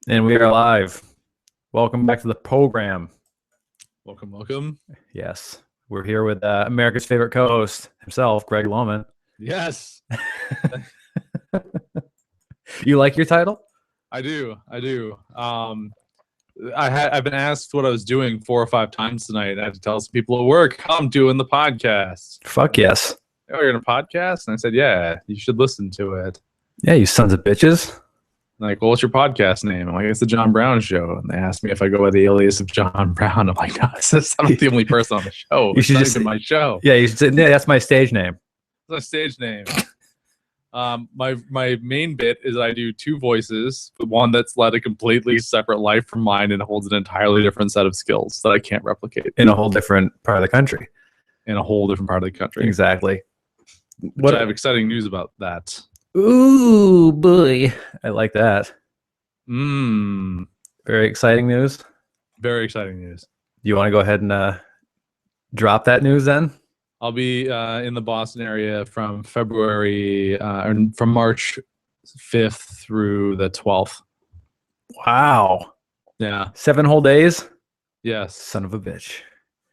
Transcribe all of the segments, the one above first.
And we are live. Welcome back to the program. Welcome. Yes, we're here with America's favorite co-host himself, Greg Lohman. Yes, You like your title? I do. I've been asked what I was doing 4 or 5 times tonight. I had to tell some people at work, I'm doing the podcast. Fuck yes. Oh, you're in a podcast? And I said, yeah, you should listen to it. Yeah, you sons of bitches. Like, well, what's your podcast name? I'm like, it's the John Brown Show. And they asked me if I go by the alias of John Brown. I'm like, no, I'm not the only person on the show. You It's should not just even my show. Yeah, you should say, yeah, that's my stage name. It's my stage name. My main bit is I do 2 voices, one that's led a completely separate life from mine and holds an entirely different set of skills that I can't replicate In a whole different part of the country. in a whole different part of the country. Exactly. What I have exciting news about that. Ooh, boy. I like that. Very Very exciting news. exciting news. You want to go ahead and drop that news then? I'll be in the Boston area from from March 5th through the 12th. Wow. Yeah. 7 whole days? Yes. Son of a bitch.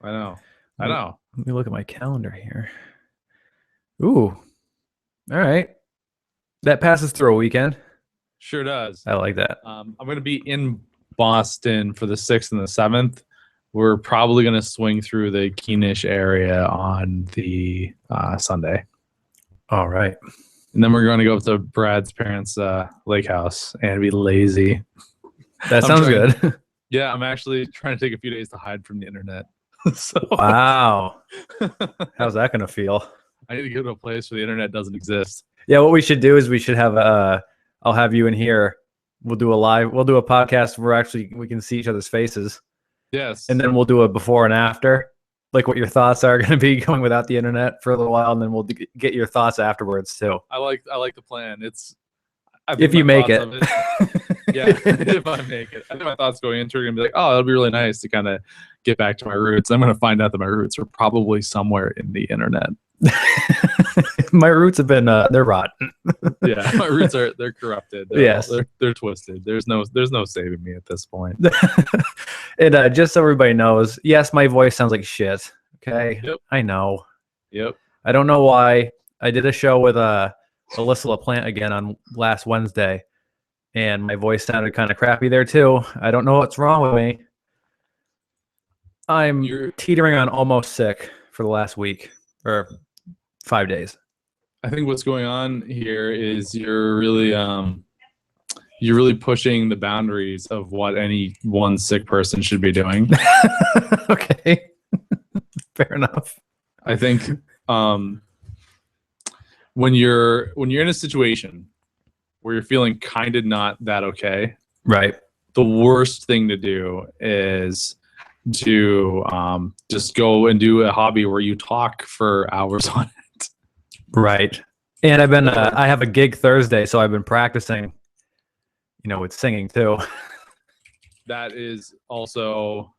I know. Let me look at my calendar here. Ooh. All right. That passes through a weekend. Sure does. I like that. I'm going to be in Boston for the 6th and the 7th. We're probably going to swing through the Keenish area on the Sunday. All right. And then we're going to go up to Brad's parents' lake house and be lazy. That sounds good. Yeah, I'm actually trying to take a few days to hide from the internet. So Wow. How's that going to feel? I need to go to a place where the internet doesn't exist. Yeah, what we should do is we should have I'll have you in here. We'll do a podcast where we can see each other's faces. Yes. And then we'll do a before and after, like what your thoughts are going to be going without the internet for a little while, and then we'll get your thoughts afterwards too. I like the plan. If you make it. Yeah, if I make it. I think my thoughts going into it are going to be like, oh, it'll be really nice to kind of get back to my roots. I'm going to find out that my roots are probably somewhere in the internet. My roots have been they're rotten. Yeah, my roots they're corrupted. Yes. They're twisted. There's no saving me at this point. And just so everybody knows, yes, my voice sounds like shit. Okay. Yep. I know. Yep. I don't know why. I did a show with Alyssa LaPlante again on last Wednesday, and my voice sounded kind of crappy there too. I don't know what's wrong with me. I'm teetering on almost sick for the last week or 5 days. I think what's going on here is you're really pushing the boundaries of what any one sick person should be doing. Okay. Fair enough. I think when you're in a situation where you're feeling kind of not that okay, right, the worst thing to do is to just go and do a hobby where you talk for hours on it. Right. And I've been I have a gig Thursday, so I've been practicing, with singing too. That is also,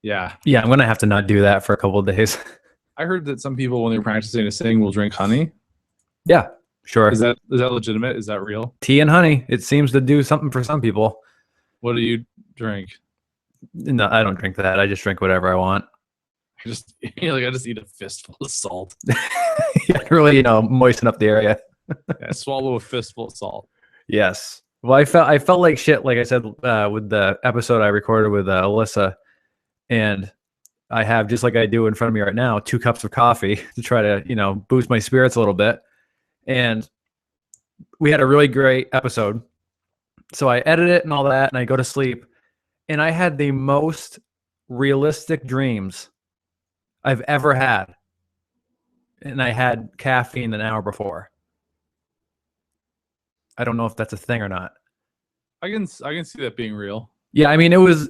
yeah. Yeah, I'm gonna have to not do that for a couple of days. I heard that some people, when they're practicing to sing, will drink honey. Yeah, sure. Is that legitimate? Is that real? Tea and honey. It seems to do something for some people. What do you drink? No, I don't drink that. I just drink whatever I want. I just eat a fistful of salt. Yeah, really, moisten up the area. Yeah, swallow a fistful of salt. Yes. Well, I felt like shit, like I said, with the episode I recorded with Alyssa, and I have, just like I do in front of me right now, 2 cups of coffee to try to, boost my spirits a little bit. And we had a really great episode. So I edit it and all that, and I go to sleep, and I had the most realistic dreams I've ever had. And I had caffeine an hour before. I don't know if that's a thing or not. I can see that being real. Yeah, I mean, it was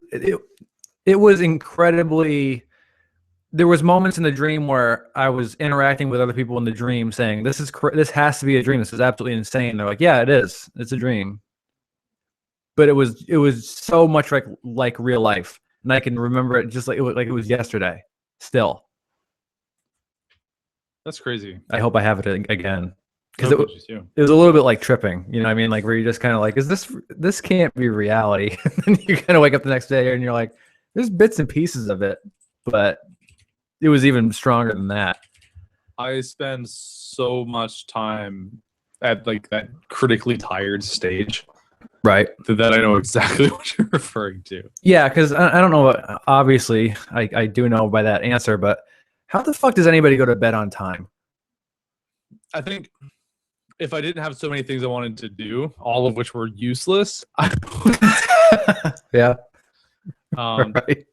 incredibly. There was moments in the dream where I was interacting with other people in the dream, saying, "This has to be a dream. This is absolutely insane." They're like, "Yeah, it is. It's a dream." But it was so much like real life, and I can remember it just like it was yesterday. Still, That's crazy. I hope I have it again. because it was a little bit like tripping, you know what I mean? Like where you're just kind of like, this can't be reality. And then you kind of wake up the next day and you're like, there's bits and pieces of it, but it was even stronger than that. I spend so much time at like that critically tired stage, right? That I know exactly what you're referring to. Yeah, because I don't know. Obviously, I do know by that answer, but how the fuck does anybody go to bed on time? I think if I didn't have so many things I wanted to do, all of which were useless, yeah. Right.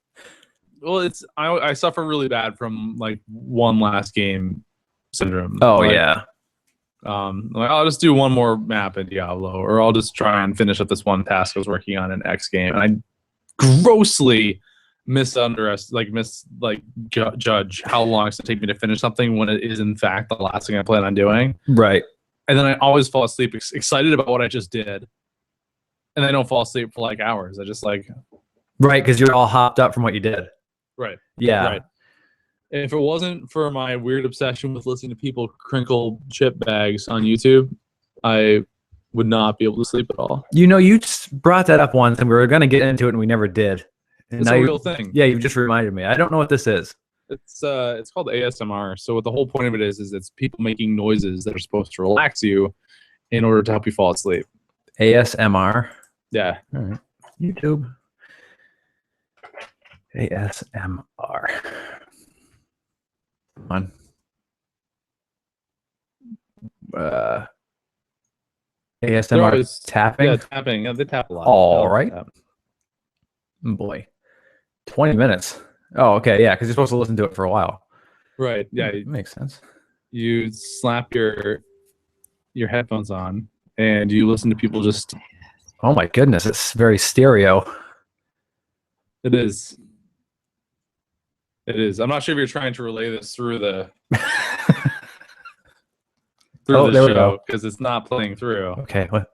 Well, I suffer really bad from like one last game syndrome. Oh, like, yeah. Like I'll just do one more map in Diablo, or I'll just try and finish up this one task I was working on in X game, and I grossly judge how long it's gonna take me to finish something when it is in fact the last thing I plan on doing. Right. And then I always fall asleep excited about what I just did, and I don't fall asleep for like hours. I just like right, because you're all hopped up from what you did. Right. Yeah. Right. If it wasn't for my weird obsession with listening to people crinkle chip bags on YouTube, I would not be able to sleep at all. You know, you just brought that up once, and we were going to get into it, and we never did. And it's a real thing. Yeah, you just reminded me. I don't know what this is. It's called ASMR. So what the whole point of it is it's people making noises that are supposed to relax you in order to help you fall asleep. ASMR. Yeah. All right. YouTube. ASMR. Come on. ASMR is tapping. Yeah, tapping. Yeah, they tap a lot. All right. Boy, 20 minutes. Oh, okay. Yeah, because you're supposed to listen to it for a while. Right. Yeah, makes sense. You slap your headphones on and you listen to people just. Oh my goodness, it's very stereo. It is. It is. I'm not sure if you're trying to relay this through the there we go, because it's not playing through. Okay. What?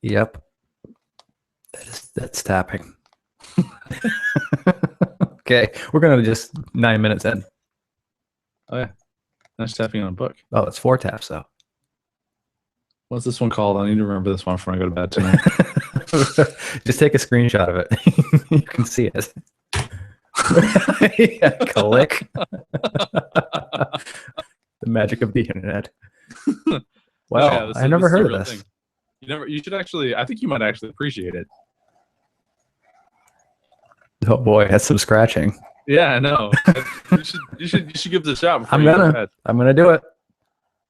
Yep. That's tapping. Okay, we're gonna just 9 minutes in. Oh yeah, that's tapping on a book. Oh, it's 4 taps though. What's this one called? I need to remember this one before I go to bed tonight. Just take a screenshot of it. You can see it. Yeah, click. The magic of the internet. Wow, yeah, I never heard of this. Thing. You should actually. I think you might actually appreciate it. Oh boy, that's some scratching. Yeah, I know. you should give this a shot. I'm gonna do it.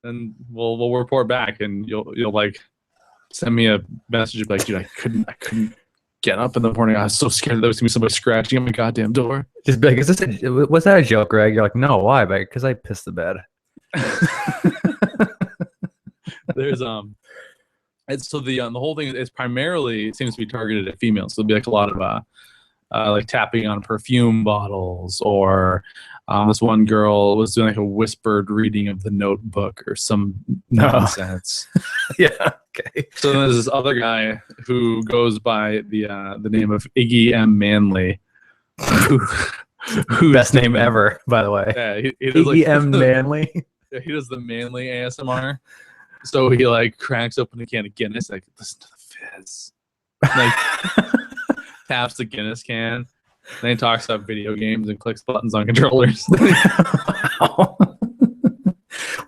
And we'll report back, and you'll like send me a message like, dude, I couldn't get up in the morning. I was so scared there was gonna be somebody scratching at my goddamn door. Just be like, was that a joke, Greg? You're like, no, why? Because I pissed the bed. There's it's so the whole thing is primarily, it seems to be targeted at females. So there'll be like a lot of like tapping on perfume bottles, or this one girl was doing like a whispered reading of the Notebook or some nonsense. Yeah. Okay. So there's this other guy who goes by the name of Iggy M. Manley. Who best name ever, by the way. Yeah, he does Iggy M. Manley. Yeah, he does the Manly ASMR. So he like cracks open a can of Guinness, like, listen to the fizz. Like taps the Guinness can. Then he talks about video games and clicks buttons on controllers.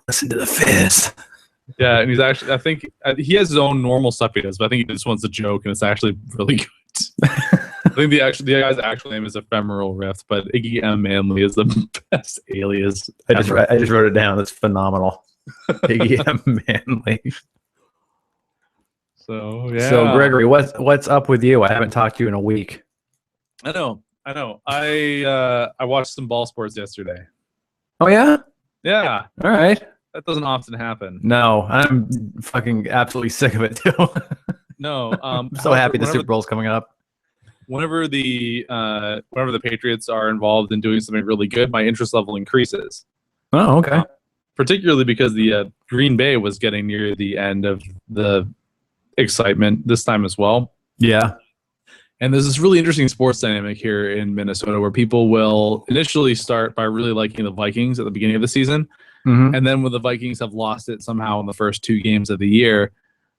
Listen to the fizz. Yeah, and he's actually, I think he has his own normal stuff he does, but I think this one's a joke and it's actually really good. I think the guy's actual name is Ephemeral Rift, but Iggy M. Manley is the best alias. I just wrote it down. That's phenomenal. Iggy M. Manley. So yeah. So Gregory, what's up with you? I haven't talked to you in a week. I know. I watched some ball sports yesterday. Oh yeah? Yeah. All right. That doesn't often happen. No, I'm fucking absolutely sick of it too. No. I'm so happy the Super Bowl's coming up. Whenever the Patriots are involved in doing something really good, my interest level increases. Oh, okay. Particularly because the Green Bay was getting near the end of the excitement this time as well. Yeah. And there's this really interesting sports dynamic here in Minnesota where people will initially start by really liking the Vikings at the beginning of the season. Mm-hmm. And then when the Vikings have lost it somehow in the first 2 games of the year,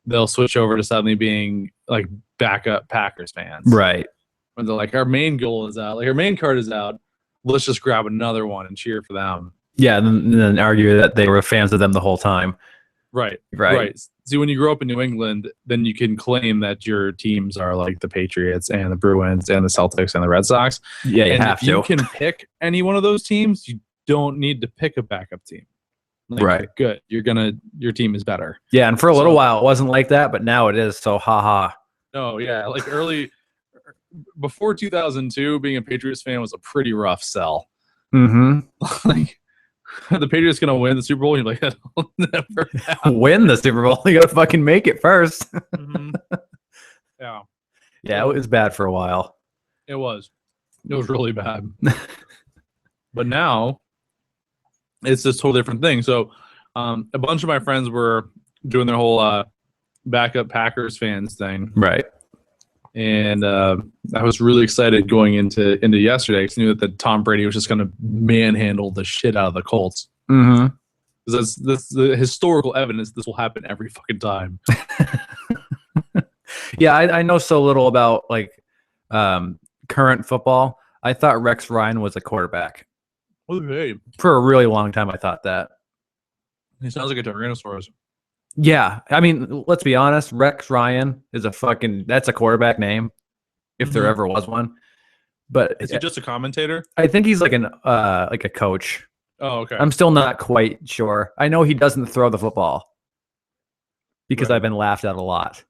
they'll switch over to suddenly being like backup Packers fans. Right. When they're like, our main goal is out, like our main card is out. Let's just grab another one and cheer for them. Yeah, and then argue that they were fans of them the whole time. Right. See, when you grow up in New England, then you can claim that your teams are like the Patriots and the Bruins and the Celtics and the Red Sox. Yeah, you and have if you to. can pick any one of those teams, you don't need to pick a backup team. Like, right. Good. Your team is better. Yeah, and for a little while it wasn't like that, but now it is. So haha. No, yeah, like before 2002, being a Patriots fan was a pretty rough sell. Mm-hmm. Like, the Patriots gonna win the Super Bowl? And you're like, that'll never happen. Win the Super Bowl? You gotta fucking make it first. Mm-hmm. Yeah. Yeah, it was bad for a while. It was really bad. But now it's this totally different thing. So a bunch of my friends were doing their whole backup Packers fans thing. Right. And I was really excited going into yesterday because I knew that Tom Brady was just going to manhandle the shit out of the Colts. Mm-hmm. Because that's the historical evidence this will happen every fucking time. Yeah, I know so little about like current football. I thought Rex Ryan was a quarterback. Okay. For a really long time, I thought that. He sounds like a Tyrannosaurus. Yeah, I mean, let's be honest. Rex Ryan is that's a quarterback name, if there ever was one. But is he just a commentator? I think he's like a coach. Oh, okay. I'm still not quite sure. I know he doesn't throw the football because I've been laughed at a lot.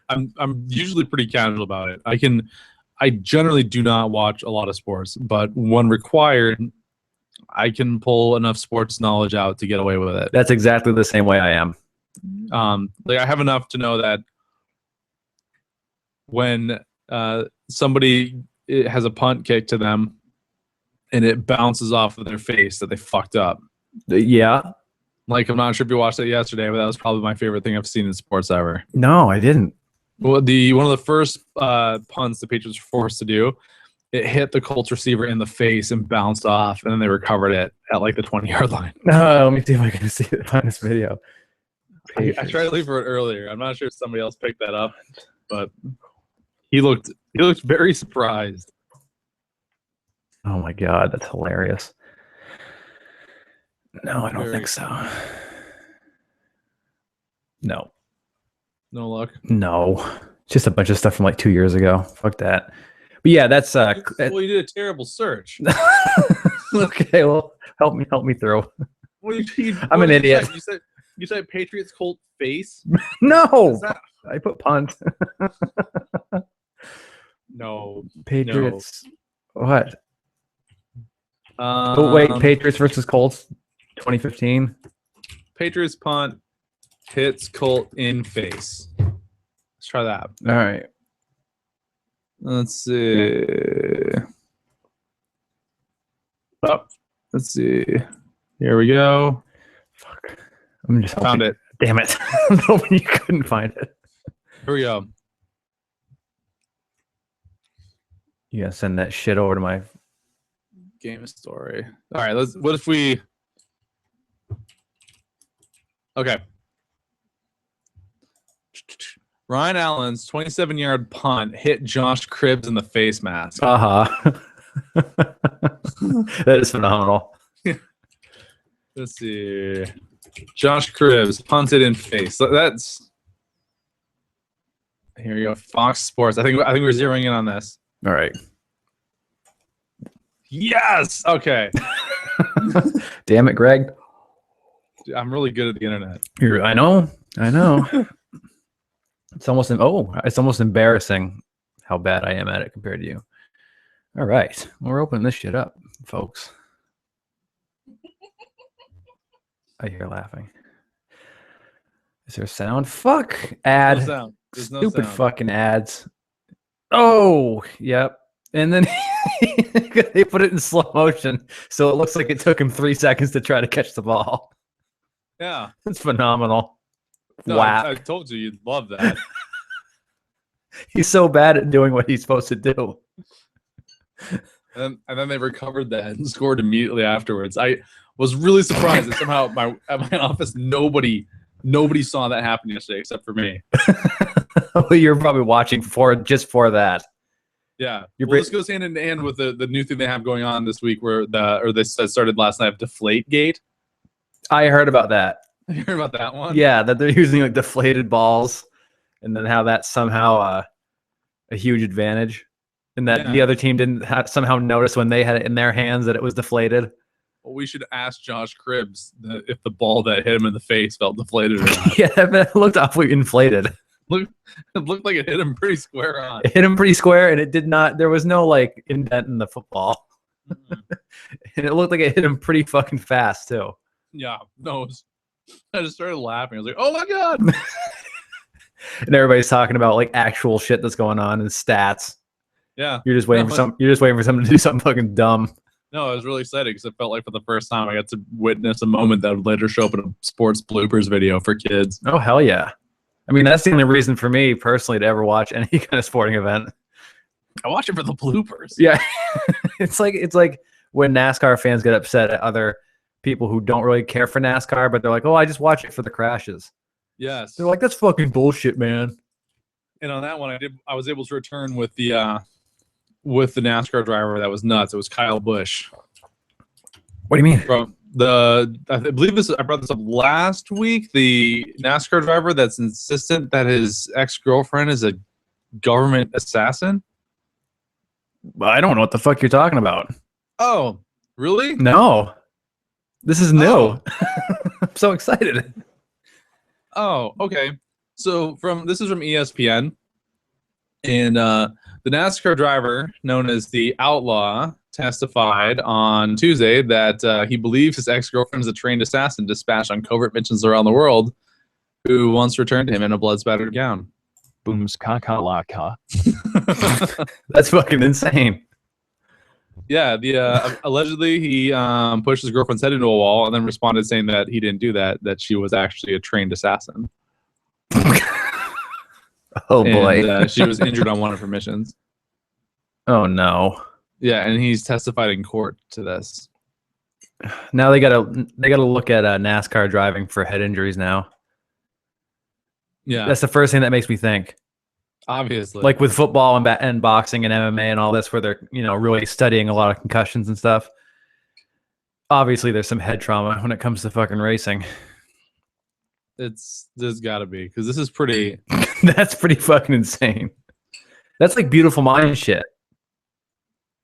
I'm usually pretty casual about it. I generally do not watch a lot of sports, but when required, I can pull enough sports knowledge out to get away with it. That's exactly the same way I am. Like I have enough to know that when somebody has a punt kick to them and it bounces off of their face that they fucked up. Yeah. Like, I'm not sure if you watched it yesterday, but that was probably my favorite thing I've seen in sports ever. No, I didn't. Well, one of the first punts the Patriots were forced to do, it hit the Colts receiver in the face and bounced off, and then they recovered it at like the 20-yard line. Let me see if I can see it on this video. I tried to leave for it earlier. I'm not sure if somebody else picked that up, but he looked very surprised. Oh my God, that's hilarious. No, I don't think so. No. No luck? No. Just a bunch of stuff from like 2 years ago. Fuck that. But yeah, that's well, you did a terrible search. Okay, well, help me through. Well, I'm an idiot. You said Patriots Colt face? No. I put punt. No. Patriots. No. What? Oh wait, Patriots versus Colts 2015. Patriots punt hits Colt in face. Let's try that. All right. Let's see. Oh, let's see. Here we go. Fuck. I'm just found it. Damn it. I'm hoping you couldn't find it. Here we go. You gotta send that shit over to my game story. All right, what if we Okay. Ryan Allen's 27-yard punt hit Josh Cribbs in the face mask. That is phenomenal. Let's see. Josh Cribbs punted in face. That's here you go. Fox Sports. I think we're zeroing in on this. All right. Yes. Okay. Damn it, Greg. I'm really good at the internet. I know. It's almost embarrassing how bad I am at it compared to you. All right. We're opening this shit up, folks. I hear laughing. Is there sound? Fuck. Ad. No sound. There's no Stupid sound. fucking ads. Oh, yep. And then they put it in slow motion, so it looks like it took him 3 seconds to try to catch the ball. Yeah. It's phenomenal. No, Wow. I told you you'd love that. He's so bad at doing what he's supposed to do. And then they recovered that and scored immediately afterwards. I was really surprised that somehow at my office nobody saw that happen yesterday except for me. You're probably watching just for that. Yeah. This goes hand in hand with the new thing they have going on this week they started last night of Deflategate. I heard about that. You heard about that one? Yeah, that they're using like deflated balls, and then how that's somehow a huge advantage, and that the other team didn't somehow notice when they had it in their hands that it was deflated. Well, we should ask Josh Cribbs if the ball that hit him in the face felt deflated or not. Yeah, it looked awfully inflated. It looked like it hit him pretty square on. It hit him pretty square, and it did not. There was no like indent in the football, and it looked like it hit him pretty fucking fast too. Yeah, no, I just started laughing. I was like, "Oh my god!" And everybody's talking about like actual shit that's going on and stats. Yeah, you're just waiting for someone to do something fucking dumb. No, I was really excited because it felt like for the first time I got to witness a moment that would later show up in a sports bloopers video for kids. Oh hell yeah! I mean, that's the only reason for me personally to ever watch any kind of sporting event. I watch it for the bloopers. Yeah, it's like when NASCAR fans get upset at other people who don't really care for NASCAR, but they're like, "Oh, I just watch it for the crashes." Yes, they're like, "That's fucking bullshit, man." And on that one, I was able to return with the NASCAR driver that was nuts. It was Kyle Busch. What do you mean? From I believe I brought this up last week. The NASCAR driver that's insistent that his ex-girlfriend is a government assassin. I don't know what the fuck you're talking about. Oh, really? No. This is new. Oh. I'm so excited. Oh, okay. So this is from ESPN. And the NASCAR driver, known as the Outlaw, testified on Tuesday that he believes his ex-girlfriend is a trained assassin dispatched on covert missions around the world who once returned to him in a blood-spattered gown. Booms kakalaka. That's fucking insane. Yeah, allegedly he pushed his girlfriend's head into a wall and then responded saying that he didn't do that she was actually a trained assassin. Oh boy. And, she was injured on one of her missions. Oh no. Yeah, and he's testified in court to this. Now they gotta look at NASCAR driving for head injuries now. Yeah, that's the first thing that makes me think. Obviously, like with football and boxing and MMA and all this, where they're really studying a lot of concussions and stuff. Obviously, there's some head trauma when it comes to fucking racing. There's got to be, because this is pretty. That's pretty fucking insane. That's like Beautiful Mind shit.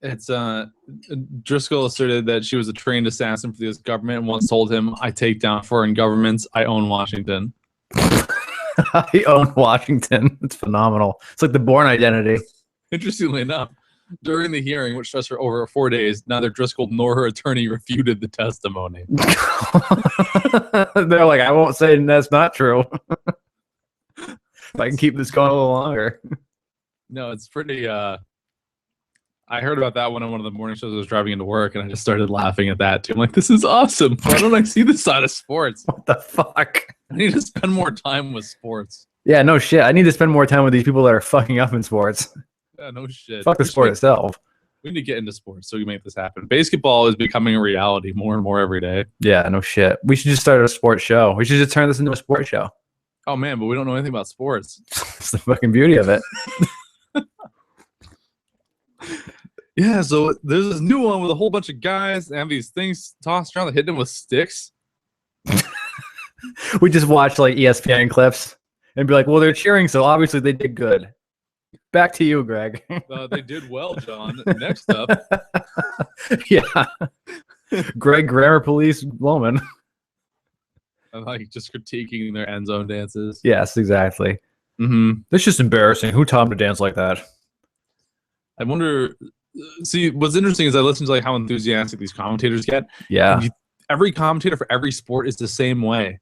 It's Driscoll asserted that she was a trained assassin for the U.S. government and once told him, "I take down foreign governments. I own Washington." I own Washington. It's phenomenal. It's like the Bourne Identity. Interestingly enough, during the hearing, which stretched for over 4 days, neither Driscoll nor her attorney refuted the testimony. They're like, I won't say that's not true. If I can keep this going a little longer. No, it's pretty. I heard about that one on one of the morning shows I was driving into work, and I just started laughing at that too. I'm like, this is awesome. Why don't I see this side of sports? What the fuck? I need to spend more time with sports. Yeah, no shit. I need to spend more time with these people that are fucking up in sports. Yeah, no shit. Fuck the sport itself. We need to get into sports so we can make this happen. Basketball is becoming a reality more and more every day. Yeah, no shit. We should just start a sports show. We should just turn this into a sports show. Oh man, but we don't know anything about sports. It's the fucking beauty of it. Yeah, so there's this new one with a whole bunch of guys that have these things tossed around that hit them with sticks. We just watch like ESPN clips and be like, well, they're cheering, so obviously they did good. Back to you, Greg. They did well, John. Next up. Yeah. Greg Grammar Police Lohman. I like just critiquing their end zone dances. Yes, exactly. Mm-hmm. That's just embarrassing. Who taught him to dance like that? I wonder. See, what's interesting is I listen to like how enthusiastic these commentators get. Yeah. Every commentator for every sport is the same way.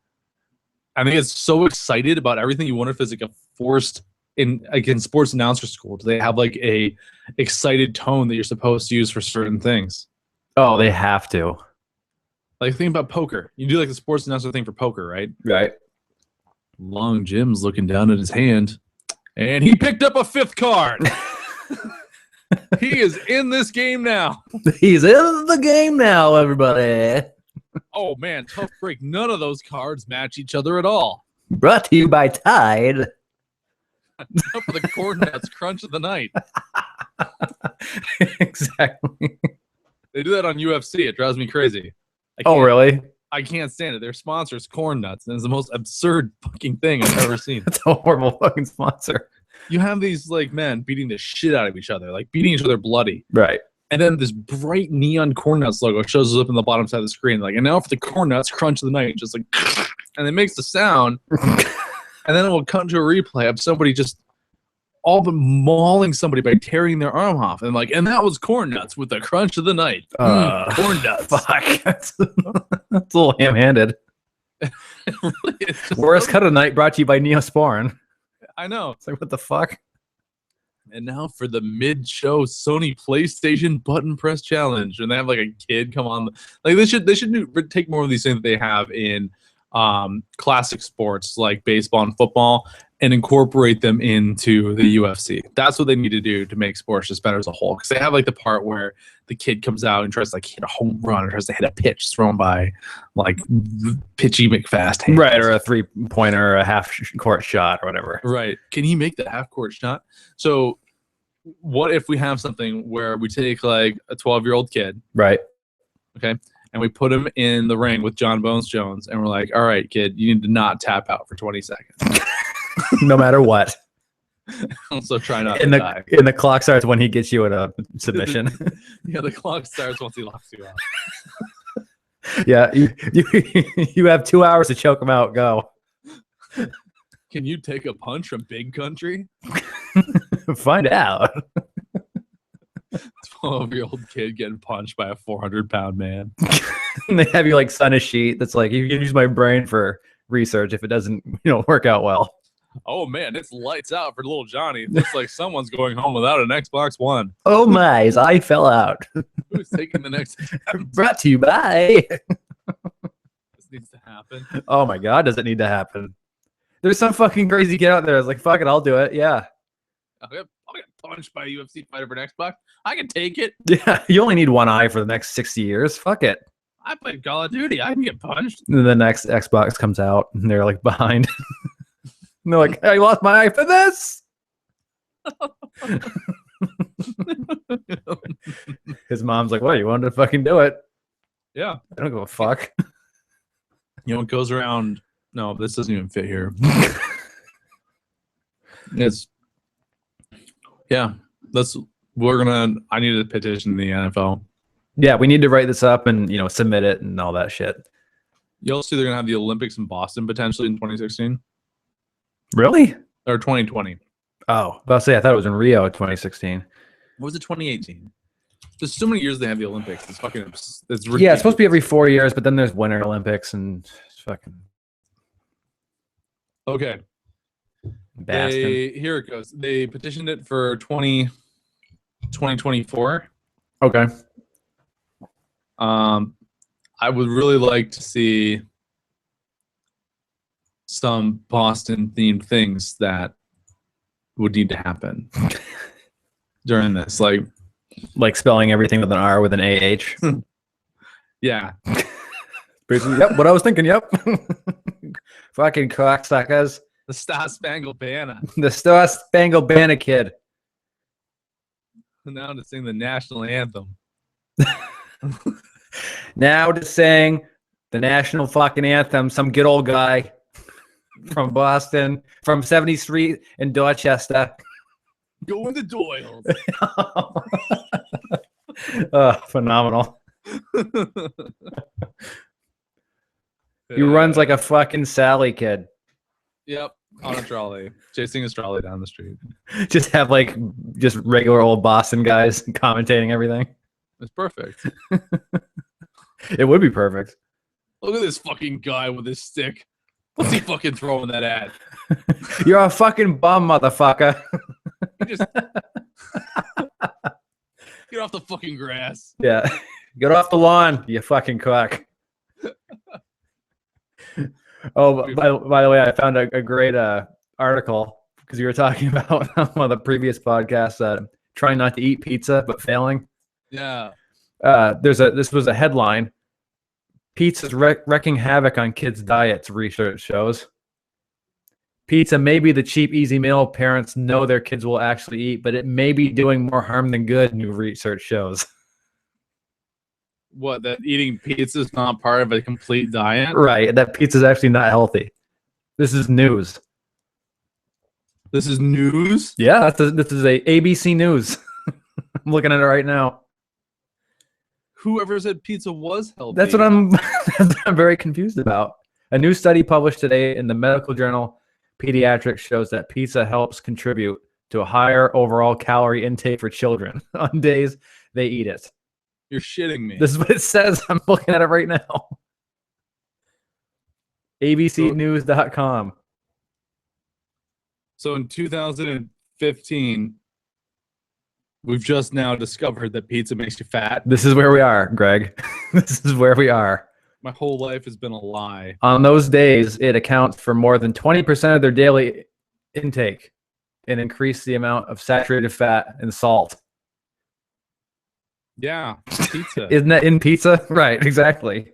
I think it's so excited about everything. You wonder if it's like a forced in sports announcer school. Do they have like a excited tone that you're supposed to use for certain things? Oh, they have to. Like think about poker. You do like the sports announcer thing for poker, right? Right. Long Jim's looking down at his hand, and he picked up a 5th card. He is in this game now. He's in the game now, everybody. Oh man, tough break. None of those cards match each other at all. Brought to you by Tide. Up for the corn nuts crunch of the night. Exactly. They do that on UFC. It drives me crazy. Oh, really? I can't stand it. Their sponsor's corn nuts, and it's the most absurd fucking thing I've ever seen. It's a horrible fucking sponsor. You have these like men beating the shit out of each other, like beating each other bloody. Right. And then this bright neon corn nuts logo shows up in the bottom side of the screen. Like, and now for the corn nuts crunch of the night, just like, and it makes the sound. And then it will cut to a replay of somebody just all but mauling somebody by tearing their arm off. And like, and that was corn nuts with the crunch of the night. Corn nuts. Fuck. That's a little ham-handed. Really, it's just Worst cut of the night brought to you by Neosporin. I know. It's like, what the fuck? And now for the mid-show Sony PlayStation button press challenge, and they have like a kid come on. Like they should take more of these things that they have in classic sports like baseball and football, and incorporate them into the UFC. That's what they need to do to make sports just better as a whole. Because they have like the part where the kid comes out and tries to like hit a home run or tries to hit a pitch thrown by like pitchy McFast hands. Right, or a 3-pointer or a half-court shot or whatever. Right. Can he make the half-court shot? So what if we have something where we take like a 12-year-old kid, Right. okay, and we put him in the ring with John Bones Jones, and we're like, all right, kid, you need to not tap out for 20 seconds. No matter what. Also try not And to die. the clock starts when he gets you in a submission. Yeah, the clock starts once he locks you out. Yeah, you have 2 hours to choke him out. Go. Can you take a punch from Big Country? Find out. 12-year-old kid getting punched by a 400-pound man. And they have you like sign a sheet that's like, you can use my brain for research if it doesn't work out well. Oh man, it's lights out for little Johnny. It looks like someone's going home without an Xbox One. Oh my, his eye fell out. Who's taking the next attempt? Brought to you by. This needs to happen. Oh my god, does it need to happen? There's some fucking crazy kid out there that's like, fuck it, I'll do it. Yeah. I'll get punched by a UFC fighter for an Xbox. I can take it. Yeah, you only need one eye for the next 60 years. Fuck it. I played Call of Duty. I can get punched. And then the next Xbox comes out and they're like behind. And they're like, I lost my eye for this. His mom's like, well, you wanted to fucking do it. Yeah. I don't give a fuck. You know, it goes around. No, this doesn't even fit here. It's, yeah, I need to petition the NFL. Yeah, we need to write this up and, submit it and all that shit. You'll see they're going to have the Olympics in Boston potentially in 2016 Really? or 2020. Oh, I thought it was in Rio 2016. What was it, 2018? There's so many years they have the Olympics. It's fucking, it's ridiculous. Yeah, it's supposed to be every 4 years, but then there's Winter Olympics and it's fucking Okay. bastard. Here it goes. They petitioned it for 2024. Okay. I would really like to see some Boston themed things that would need to happen during this. Like spelling everything with an R with an AH. Yeah. Basically, yep, what I was thinking, yep. Fucking cocksuckers. The Star Spangled Banner. The Star Spangled Banner kid. Now to sing the national anthem. Now to sing the national fucking anthem, some good old guy from Boston, from 70th Street in Dorchester. Go in the Doyles. Phenomenal. He runs like a fucking Sally kid. Yep, on a trolley, chasing his trolley down the street. Just have just regular old Boston guys commentating everything. It's perfect. It would be perfect. Look at this fucking guy with his stick. What's he fucking throwing that at? You're a fucking bum, motherfucker. He just get off the fucking grass. Yeah. Get off the lawn, you fucking cock. Oh, by the way, I found a great article because you were talking about on one of the previous podcasts, trying not to eat pizza but failing. Yeah. This was a headline: Pizza's wrecking havoc on kids' diets. Research shows pizza may be the cheap, easy meal parents know their kids will actually eat, but it may be doing more harm than good. New research shows. What, that eating pizza is not part of a complete diet? Right, that pizza's actually not healthy. This is news. This is news? Yeah, this is a ABC News. I'm looking at it right now. Whoever said pizza was healthy? That's what I'm very confused about. A new study published today in the medical journal Pediatrics shows that pizza helps contribute to a higher overall calorie intake for children on days they eat it. You're shitting me. This is what it says. I'm looking at it right now. abcnews.com. So in 2015, we've just now discovered that pizza makes you fat. This is where we are, Greg. This is where we are. My whole life has been a lie. On those days, it accounts for more than 20% of their daily intake and increase the amount of saturated fat and salt. Yeah, pizza. Isn't that in pizza? Right, exactly.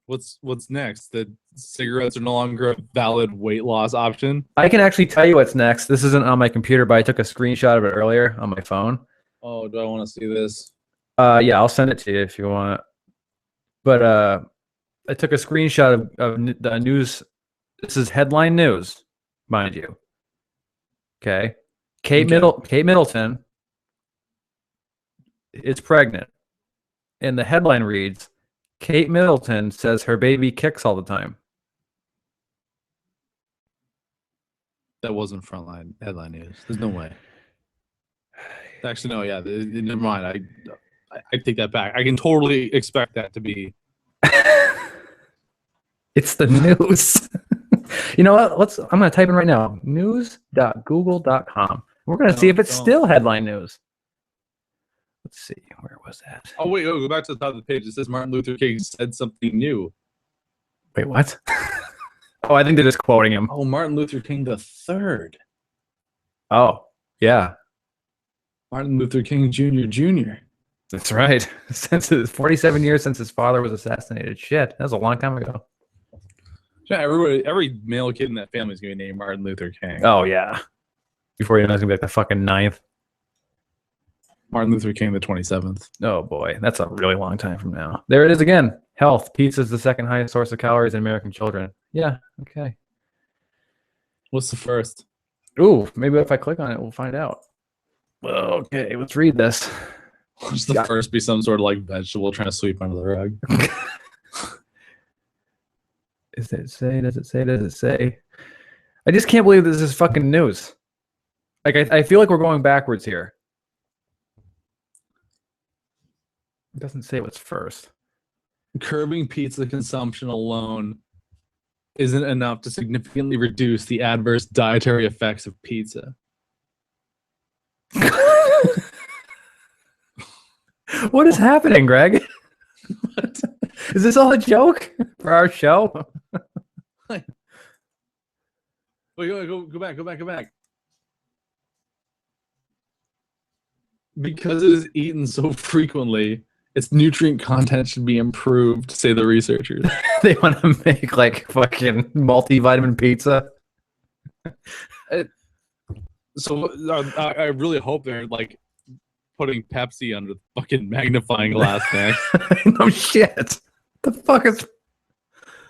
What's next? That cigarettes are no longer a valid weight loss option? I can actually tell you what's next. This isn't on my computer, but I took a screenshot of it earlier on my phone. Oh, do I want to see this? Yeah, I'll send it to you if you want. But I took a screenshot of the news. This is headline news, mind you. Okay. Kate Middleton is pregnant. And the headline reads, Kate Middleton says her baby kicks all the time. That wasn't frontline headline news. There's no way. Actually, no. Yeah, never mind. I take that back. I can totally expect that to be. It's the news. You know what? I'm going to type in right now. News.google.com. We're going to see if it's still headline news. Let's see. Where was that? Oh, wait. Go back to the top of the page. It says Martin Luther King said something new. Wait, what? Oh, I think they're just quoting him. Oh, Martin Luther King the third. Oh, yeah. Martin Luther King Jr. That's right. Since 47 years since his father was assassinated. Shit, that was a long time ago. Yeah, every male kid in that family is going to be named Martin Luther King. Oh, yeah. Before you know, it's going to be like the fucking 9th. Martin Luther King the 27th. Oh, boy. That's a really long time from now. There it is again. Health. Pizza is the second highest source of calories in American children. Yeah, okay. What's the first? Ooh, maybe if I click on it, we'll find out. Okay, let's read this. What's the first be some sort of like vegetable trying to sweep under the rug? Does it say? Does it say? Does it say? I just can't believe this is fucking news. Like, I feel like we're going backwards here. It doesn't say what's first. Curbing pizza consumption alone isn't enough to significantly reduce the adverse dietary effects of pizza. What is happening, Greg? What? Is this all a joke for our show? Wait, go back. Because it is eaten so frequently, its nutrient content should be improved, say the researchers. They want to make like fucking multivitamin pizza. So I really hope they're like putting Pepsi under the fucking magnifying glass next. No shit. The fuck is...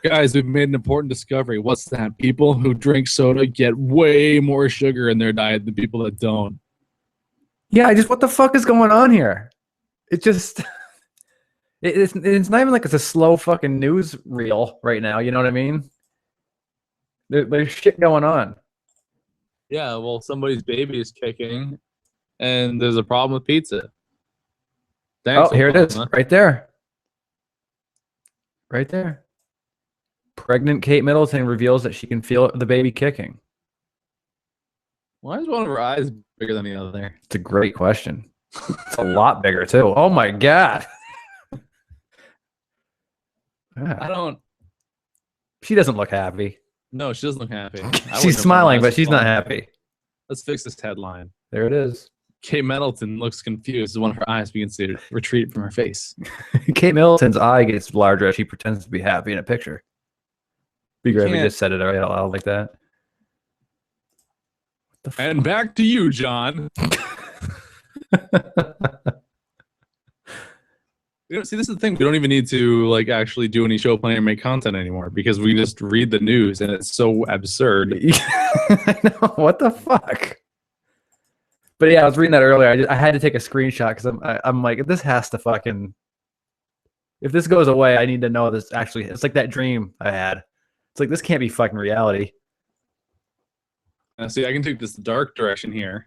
Guys, we've made an important discovery. What's that? People who drink soda get way more sugar in their diet than people that don't. Yeah, what the fuck is going on here? It just... It's not even like it's a slow fucking news reel right now. You know what I mean? There's shit going on. Yeah, well, somebody's baby is kicking, and there's a problem with pizza. Thanks, oh, here it is. Right there. Right there. Pregnant Kate Middleton reveals that she can feel the baby kicking. Why is one of her eyes bigger than the other? It's a great question. It's a lot bigger, too. Oh, my God. I don't... She doesn't look happy. No, she doesn't look happy. She's smiling, but she's not happy. Let's fix this headline. There it is. Kate Middleton looks confused as one of her eyes begins to retreat from her face. Kate Middleton's eye gets larger as she pretends to be happy in a picture. Be great if we just said it right out loud like that. And back to you, John. See, this is the thing. We don't even need to like actually do any show planning or make content anymore because we just read the news and it's so absurd. I know. What the fuck? But yeah, I was reading that earlier. I had to take a screenshot because I'm like, this has to fucking. If this goes away, I need to know this actually. It's like that dream I had. It's like this can't be fucking reality. See, I can take this dark direction here.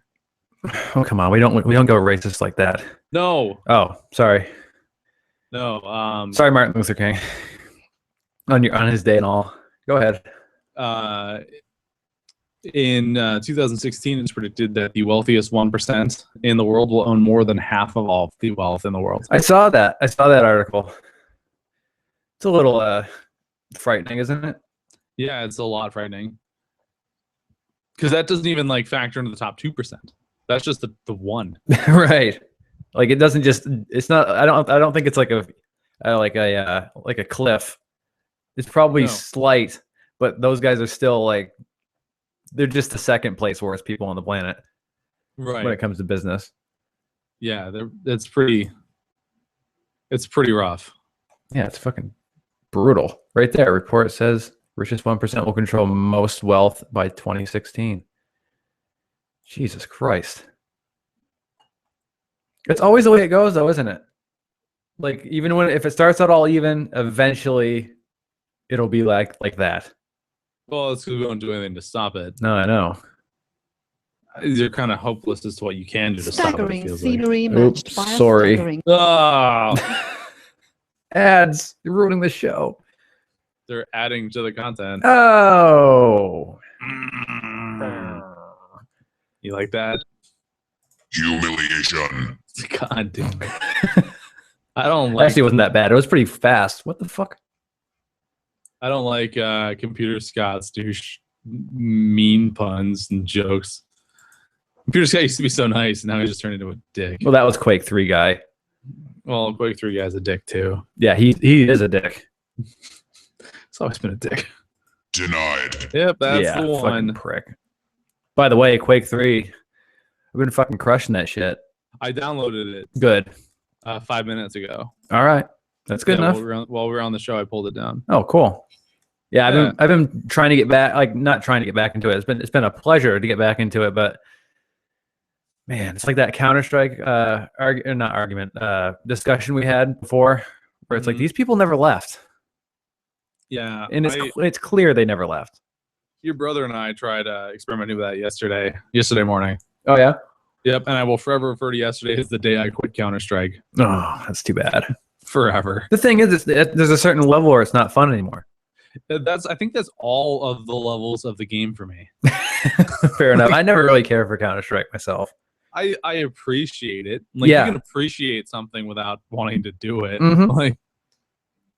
Oh come on, we don't go racist like that. No. Oh, sorry. No. Sorry, Martin Luther King. On his day and all. Go ahead. In 2016, it's predicted that the wealthiest 1% in the world will own more than half of all the wealth in the world. I saw that article. It's a little frightening, isn't it? Yeah, it's a lot frightening. Because that doesn't even like factor into the top 2%. That's just the one. Right. Like it doesn't just. It's not. I don't think it's like a cliff. It's probably slight, but those guys are still like. They're just the second place worst people on the planet, right? When it comes to business. Yeah, it's pretty rough. Yeah, it's fucking brutal. Right there, report says richest 1% will control most wealth by 2016. Jesus Christ. It's always the way it goes, though, isn't it? Like even if it starts out all even, eventually it'll be like that. Well, it's because we don't do anything to stop it. No, I know. You're kind of hopeless as to what you can do to stop it. It scenery like. matched Oops, by a sorry. staggering. Oh, ads. You're ruining the show. They're adding to the content. Oh. You like that? Humiliation. God damn it. I don't like. Actually, it wasn't that bad. It was pretty fast. What the fuck? I don't like Computer Scott's mean puns and jokes. Computer Scott used to be so nice, and now he just turned into a dick. Well, that was Quake 3 guy. Well, Quake 3 guy's a dick too. Yeah, he is a dick. It's always been a dick. Denied. Yep, that's yeah, the one. Prick. By the way, Quake 3, I've been fucking crushing that shit. I downloaded it. Good. 5 minutes ago. All right, that's good enough. While we were on the show, I pulled it down. Oh, cool. Yeah, I've been trying to get back, like not trying to get back into it. It's been a pleasure to get back into it, but man, it's like that Counter-Strike discussion we had before, where it's like these people never left. Yeah, and it's clear they never left. Your brother and I tried experimenting with that yesterday morning. Oh yeah. Yep, and I will forever refer to yesterday as the day I quit Counter-Strike. Oh, that's too bad. Forever. The thing is, there's a certain level where it's not fun anymore. I think that's all of the levels of the game for me. Fair enough. I never really cared for Counter-Strike myself. I appreciate it. Like you can appreciate something without wanting to do it. Mm-hmm. Like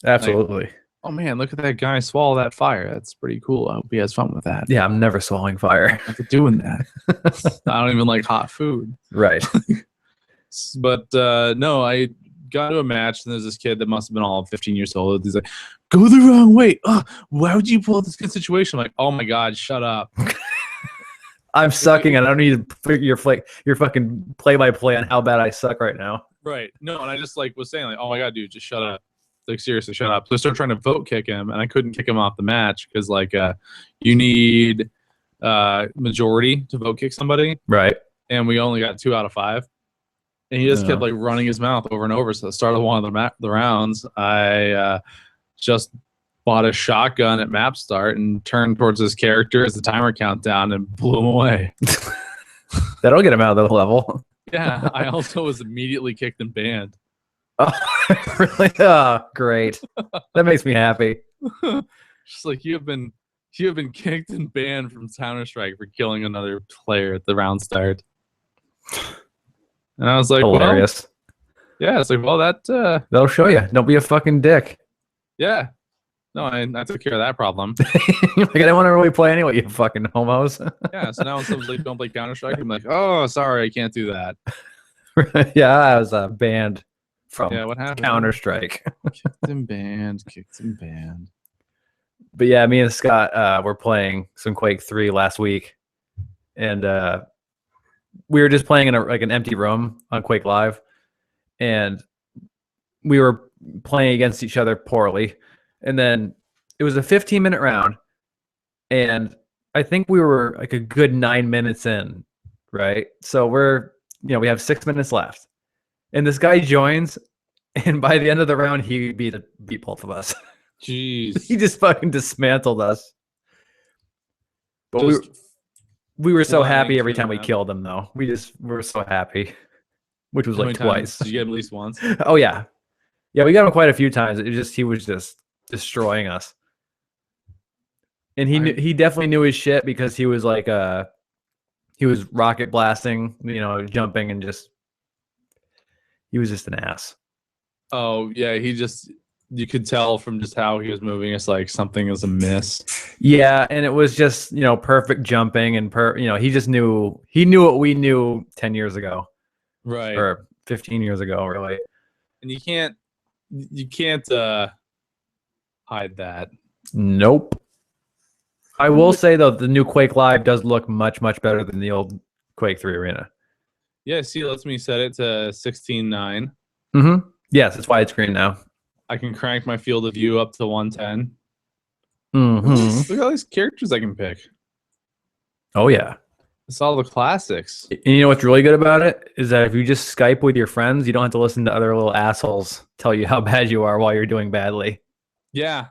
absolutely. Like, oh man, look at that guy swallow that fire. That's pretty cool. I hope he has fun with that. Yeah, I'm never swallowing fire. I'm not doing that. I don't even like hot food. Right. But no, I got to a match and there's this kid that must have been all 15 years old. He's like, go the wrong way. Why would you pull up this good situation? I'm like, oh my God, shut up. I'm sucking and I don't need to figure your fucking play-by-play on how bad I suck right now. Right. No, and I just like was saying like, oh my God, dude, just shut up. Like seriously, shut up. So I started trying to vote kick him and I couldn't kick him off the match because like you need majority to vote kick somebody. Right. And we only got 2 out of 5. And he just kept like running his mouth over and over. So at the start of one of the rounds, I just bought a shotgun at map start and turned towards his character as the timer countdown and blew him away. That'll get him out of the level. Yeah, I also was immediately kicked and banned. Oh, really? Oh, great. That makes me happy. Just like you have been kicked and banned from Counter-Strike for killing another player at the round start. And I was like, hilarious. Well, yeah, it's like, well, that that'll show you. Don't be a fucking dick. Yeah. No, I took care of that problem. Like, I didn't want to really play anyway, you fucking homos. Yeah, so now when someone's like, don't play Counter-Strike, I'm like, oh, sorry, I can't do that. Yeah, I was banned from Yeah, what happened? Counter-Strike. Kicked and banned. But yeah, me and Scott were playing some Quake 3 last week, and we were just playing in an empty room on Quake Live, and we were playing against each other poorly. And then it was a 15-minute round, and I think we were like a good 9 minutes in, right? So we have 6 minutes left, and this guy joins, and by the end of the round, he beat both of us. Jeez. He just fucking dismantled us. But we were so happy every time we killed him, though. We were so happy, which was like twice. Did you get him at least once? Oh yeah, yeah. We got him quite a few times. He was just destroying us, and he definitely knew his shit because he was like he was rocket blasting, jumping and he was just an ass. Oh yeah, you could tell from just how he was moving. It's like something is amiss. Yeah, and it was just perfect jumping and he just knew what we knew 10 years ago, right, or 15 years ago, really. And you can't hide that. Nope. I will say though, the new Quake Live does look much better than the old Quake 3 Arena. Yeah, see, it lets me set it to 16:9. Mm-hmm. Yes, it's widescreen now. I can crank my field of view up to 110. Mm-hmm. Look at all these characters I can pick. Oh yeah. It's all the classics. And you know what's really good about it is that if you just Skype with your friends, you don't have to listen to other little assholes tell you how bad you are while you're doing badly. Yeah.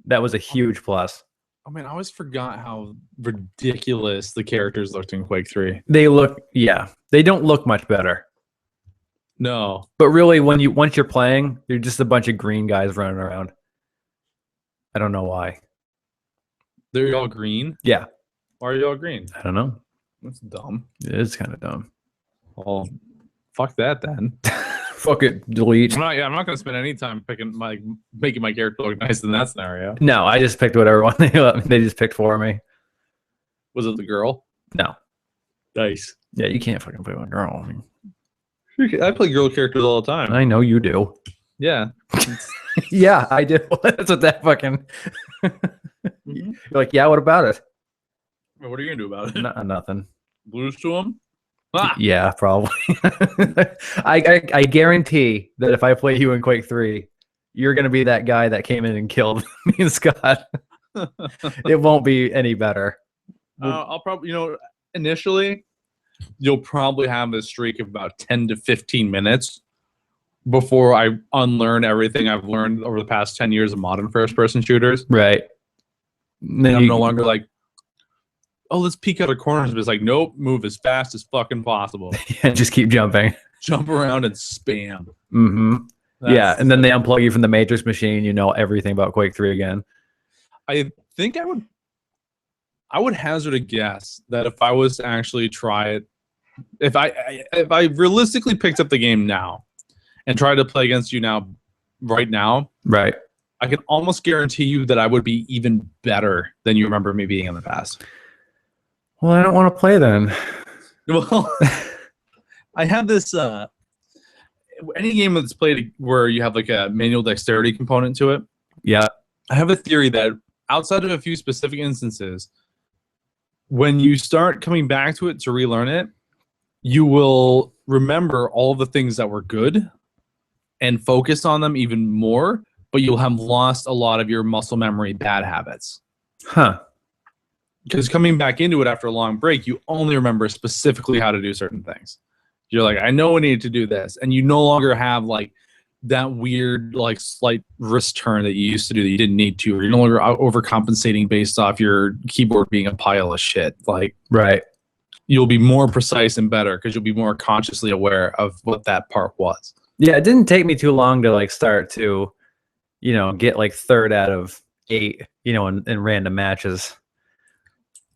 That was a huge plus. I mean, I always forgot how ridiculous the characters looked in Quake 3. They don't look much better. No. But really, once you're playing, they're just a bunch of green guys running around. I don't know why. They're all green? Yeah. Why are you all green? I don't know. That's dumb. It is kind of dumb. Well, fuck that then. Fuck it. Delete. I'm not going to spend any time making my character look nice in that scenario. No, I just picked whatever one they just picked for me. Was it the girl? No. Nice. Yeah, you can't fucking play with a girl. I play girl characters all the time. I know you do. Yeah. Yeah, I do. That's what that fucking. You're like, yeah, what about it? What are you going to do about it? Nothing. Blues to him? Ah! Yeah, probably. I guarantee that if I play you in Quake 3, you're going to be that guy that came in and killed me and Scott. It won't be any better. I'll probably, initially, you'll probably have a streak of about 10 to 15 minutes before I unlearn everything I've learned over the past 10 years of modern first-person shooters. Right. And I'm no longer like, oh, let's peek out of corners. But it's like, nope, move as fast as fucking possible. Yeah, just keep jumping. Jump around and spam. Mm-hmm. Yeah, and then they unplug you from the Matrix machine. You know everything about Quake 3 again. I think I would hazard a guess that if I was to actually try it, if I realistically picked up the game now and tried to play against you right now, right, I can almost guarantee you that I would be even better than you remember me being in the past. Well, I don't want to play then. Well, I have this. Any game that's played where you have like a manual dexterity component to it. Yeah, I have a theory that outside of a few specific instances, when you start coming back to it to relearn it, you will remember all the things that were good and focus on them even more, but you'll have lost a lot of your muscle memory bad habits. Huh. Because coming back into it after a long break, you only remember specifically how to do certain things. You're like, I know I need to do this. And you no longer have like that weird, like slight wrist turn that you used to do that you didn't need to, or you're no longer overcompensating based off your keyboard being a pile of shit. Like, right. You'll be more precise and better because you'll be more consciously aware of what that part was. Yeah, it didn't take me too long to like start to, get like 3rd out of 8, in random matches.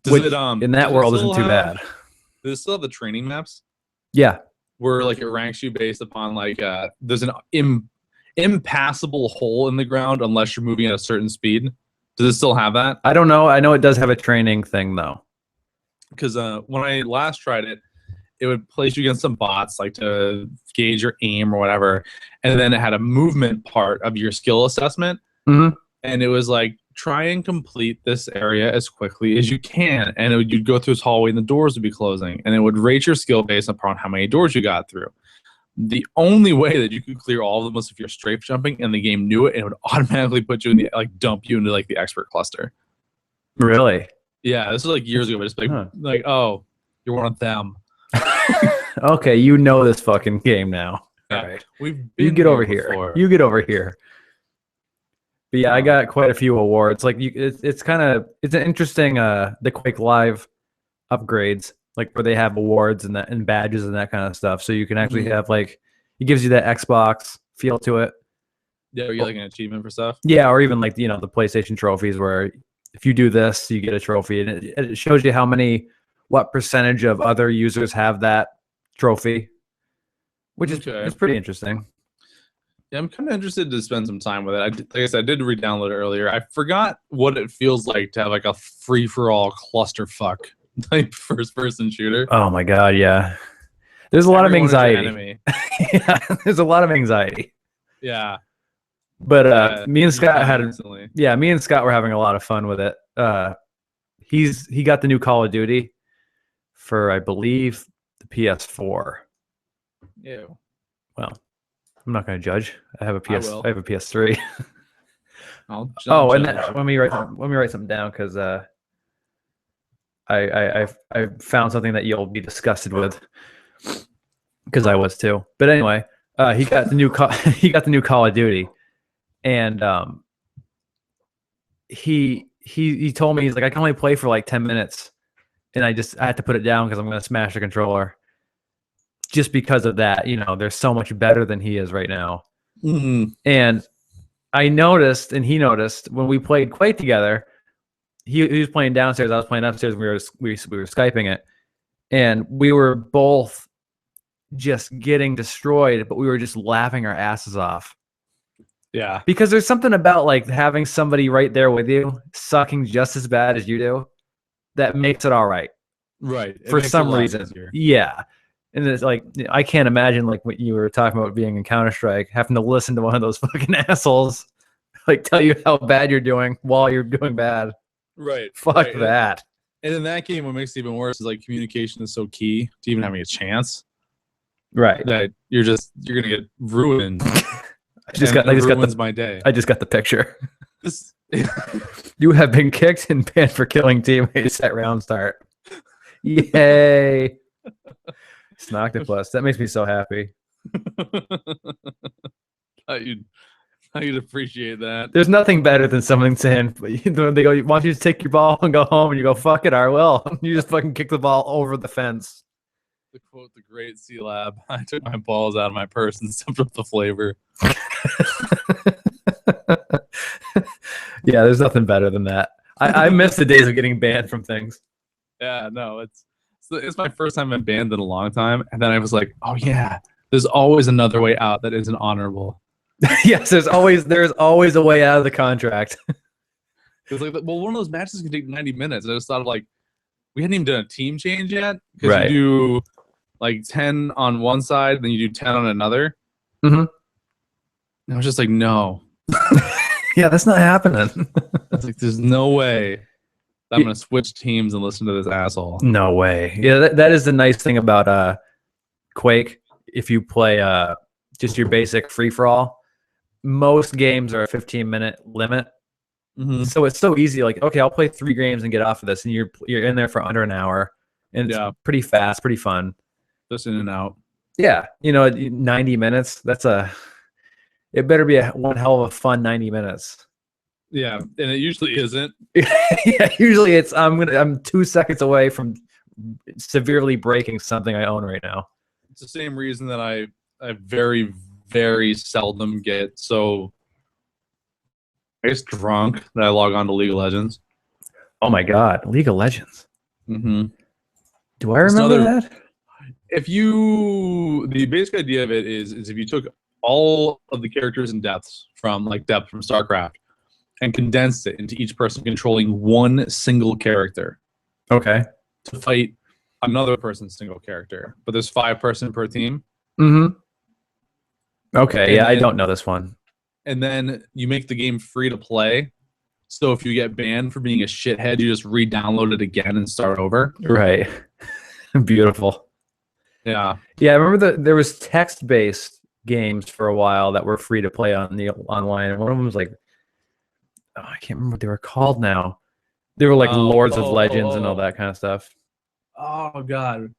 Which, in that world isn't too bad. Does it still have the training maps? Yeah. Where like it ranks you based upon like there's an impassable hole in the ground unless you're moving at a certain speed. Does it still have that? I don't know. I know it does have a training thing though. Because when I last tried it, it would place you against some bots like to gauge your aim or whatever, and then it had a movement part of your skill assessment, and it was like try and complete this area as quickly as you can, and you'd go through this hallway and the doors would be closing, and it would rate your skill based upon how many doors you got through. The only way that you could clear all of them was if you're strafe jumping, and the game knew it, and it would automatically put you in the dump you into like the expert cluster. Really? Yeah, this was like years ago, but it's like oh, you're one of them. Okay, you know this fucking game now. Yeah, all right. You get over here. You get over here. But yeah, I got quite a few awards. Like it's an interesting the Quake Live upgrades, like where they have awards and badges and that kind of stuff. So you can actually have like it gives you that Xbox feel to it. Yeah, or you like an achievement for stuff. Yeah, or even like the PlayStation trophies where if you do this, you get a trophy, and it shows you what percentage of other users have that trophy, which is pretty interesting. Yeah, I'm kind of interested to spend some time with it. Like I said, I did re-download it earlier. I forgot what it feels like to have like a free-for-all clusterfuck type first-person shooter. Oh my god, yeah. There's a lot of anxiety. Yeah, there's a lot of anxiety. Yeah. But me and Scott me and Scott were having a lot of fun with it. He got the new Call of Duty for, I believe, the PS4. Ew. Well, I'm not going to judge. I have a PS3. And let me write something down because I found something that you'll be disgusted with because I was too. But anyway, he got the new Call of Duty, and he told me, he's like, I can only play for like 10 minutes, and I had to put it down because I'm going to smash the controller. Just because of that, they're so much better than he is right now. And I noticed, and he noticed, when we played Quake together, he was playing downstairs, I was playing upstairs, and we were Skyping it, and we were both just getting destroyed, but we were just laughing our asses off. Yeah. Because there's something about like having somebody right there with you, sucking just as bad as you do, that makes it all right. Right. For some reason. Yeah. And it's like, I can't imagine like what you were talking about being in Counter-Strike, having to listen to one of those fucking assholes like tell you how bad you're doing while you're doing bad. Right. Fuck that. And in that game, what makes it even worse is like communication is so key to even having a chance. Right. That you're gonna get ruined. I just got my day. I just got the picture. You have been kicked and banned for killing teammates at round start. Yay. Snoctopus. That makes me so happy. You'd appreciate that. There's nothing better than someone saying, they go, why don't you just take your ball and go home? And you go, fuck it, I will. You just fucking kick the ball over the fence. To quote the great C-Lab, I took my balls out of my purse and sipped up the flavor. Yeah, there's nothing better than that. I miss the days of getting banned from things. Yeah, no, it's my first time I've been banned in a long time, and then I was like, oh yeah, there's always another way out that isn't honorable. Yes, there's always a way out of the contract. It's like, well, one of those matches can take 90 minutes. I just thought of like, we hadn't even done a team change yet, because right. You do like 10 on one side, then you do 10 on another. Mm-hmm. And I was just like, no. Yeah, that's not happening. I was like, there's no way I'm going to switch teams and listen to this asshole. No way. Yeah, that is the nice thing about Quake. If you play just your basic free-for-all, most games are a 15-minute limit. Mm-hmm. So it's so easy. Like, okay, I'll play 3 games and get off of this, and you're in there for under an hour, and it's pretty fast, pretty fun. Just in and out. Yeah, 90 minutes. It better be one hell of a fun 90 minutes. Yeah, and it usually isn't. Yeah, usually it's I'm 2 seconds away from severely breaking something I own right now. It's the same reason that I very, very seldom get so drunk that I log on to League of Legends. Oh my god, League of Legends. Mm-hmm. Do I remember that? The basic idea of it is if you took all of the characters and depth from StarCraft and condensed it into each person controlling one single character Okay. to fight another person's single character. But there's 5 person per team. Mm-hmm. Okay. And Yeah, I then- don't know this one. And then you make the game free to play. So if you get banned for being a shithead, you just re-download it again and start over. Right. Beautiful. Yeah. Yeah, I remember there was text-based games for a while that were free to play on the online, and one of them was like, oh, I can't remember what they were called now. They were like Lords of Legends and all that kind of stuff. Oh god.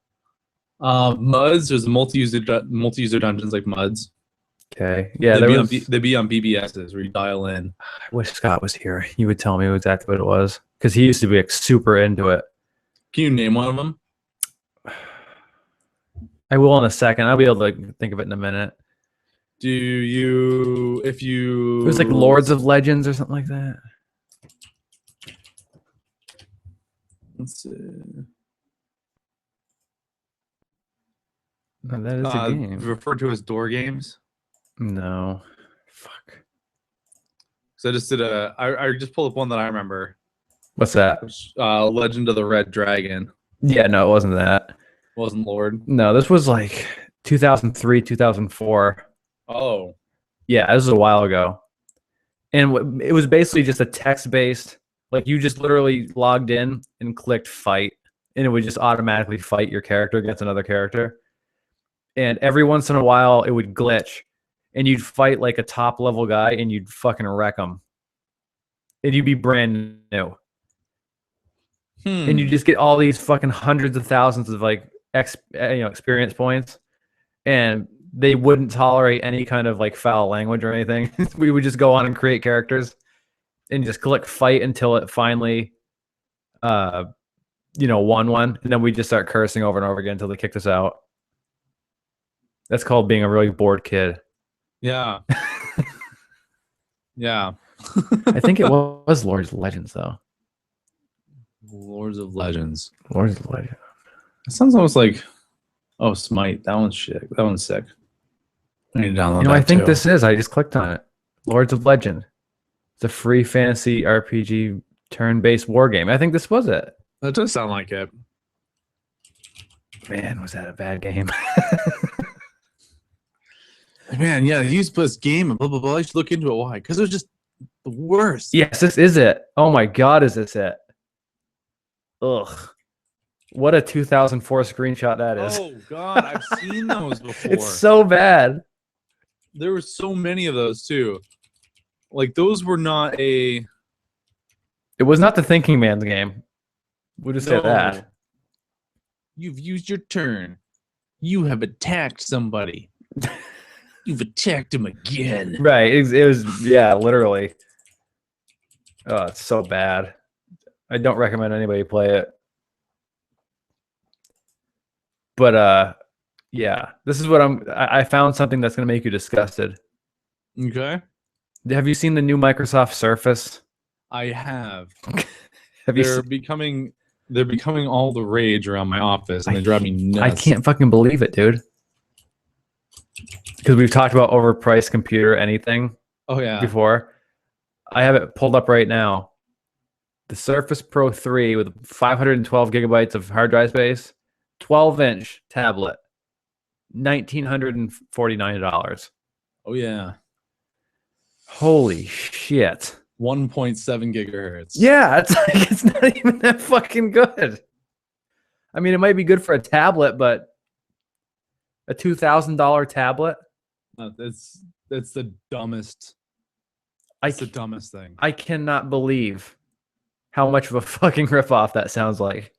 MUDs. There's multi-user dungeons like MUDs. Okay, yeah, they'd be on BBSs where you dial in. I wish Scott was here. He would tell me exactly what it was because he used to be like, super into it. Can you name one of them? I will in a second. I'll be able to like, think of it in a minute. Do you? If you? It was like Lords of Legends or something like that. Let's see. No, that is a game. Referred to as door games. No, fuck. So I just did I just pulled up one that I remember. What's that? Legend of the Red Dragon. Yeah, no, it wasn't that. Wasn't Lord. No, this was like 2003, 2004. Oh. Yeah, this was a while ago. And it was basically just a text-based, like you just literally logged in and clicked fight, and it would just automatically fight your character against another character. And every once in a while, it would glitch, and you'd fight like a top-level guy, and you'd fucking wreck him. And you'd be brand new. And you just get all these fucking hundreds of thousands of like experience points, and they wouldn't tolerate any kind of like foul language or anything. We would just go on and create characters and just click fight until it finally won one, and then we just start cursing over and over again until they kicked us out. That's called being a really bored kid. Yeah. Yeah. I think it was Lords of Legends though. Lords of Legends. Lords of Legends. It sounds almost like Smite. That one's shit. That one's sick. I need to download that I think too. this is. I just clicked on it. Lords of Legend. It's a free fantasy RPG turn-based war game. I think this was it. That does sound like it. Man, was that a bad game? Man, yeah, he used to play this game and blah blah blah. I should look into it. Why? Because it was just the worst. Yes, this is it. Oh my god, is this it? Ugh. What a 2004 screenshot that is. Oh god, I've seen those before. It's so bad. There were so many of those too. Like those were not a. It was not the Thinking Man's game. We'll just say that. You've used your turn. You have attacked somebody. You've attacked him again. Right. It was, yeah, literally. Oh, it's so bad. I don't recommend anybody play it. But yeah, this is what I found something that's gonna make you disgusted. Okay. Have you seen the new Microsoft Surface? I have. Have you They're becoming all the rage around my office, and they drive me nuts. I can't fucking believe it, dude. Because we've talked about overpriced computer anything before. I have it pulled up right now. The Surface Pro 3 with 512 gigabytes of hard drive space, 12-inch tablet, $1,949. Oh yeah. Holy shit. 1.7 gigahertz. Yeah, it's like it's not even that fucking good. I mean, it might be good for a tablet, but a $2,000 tablet? That's the dumbest. That's the dumbest thing. I cannot believe how much of a fucking ripoff that sounds like.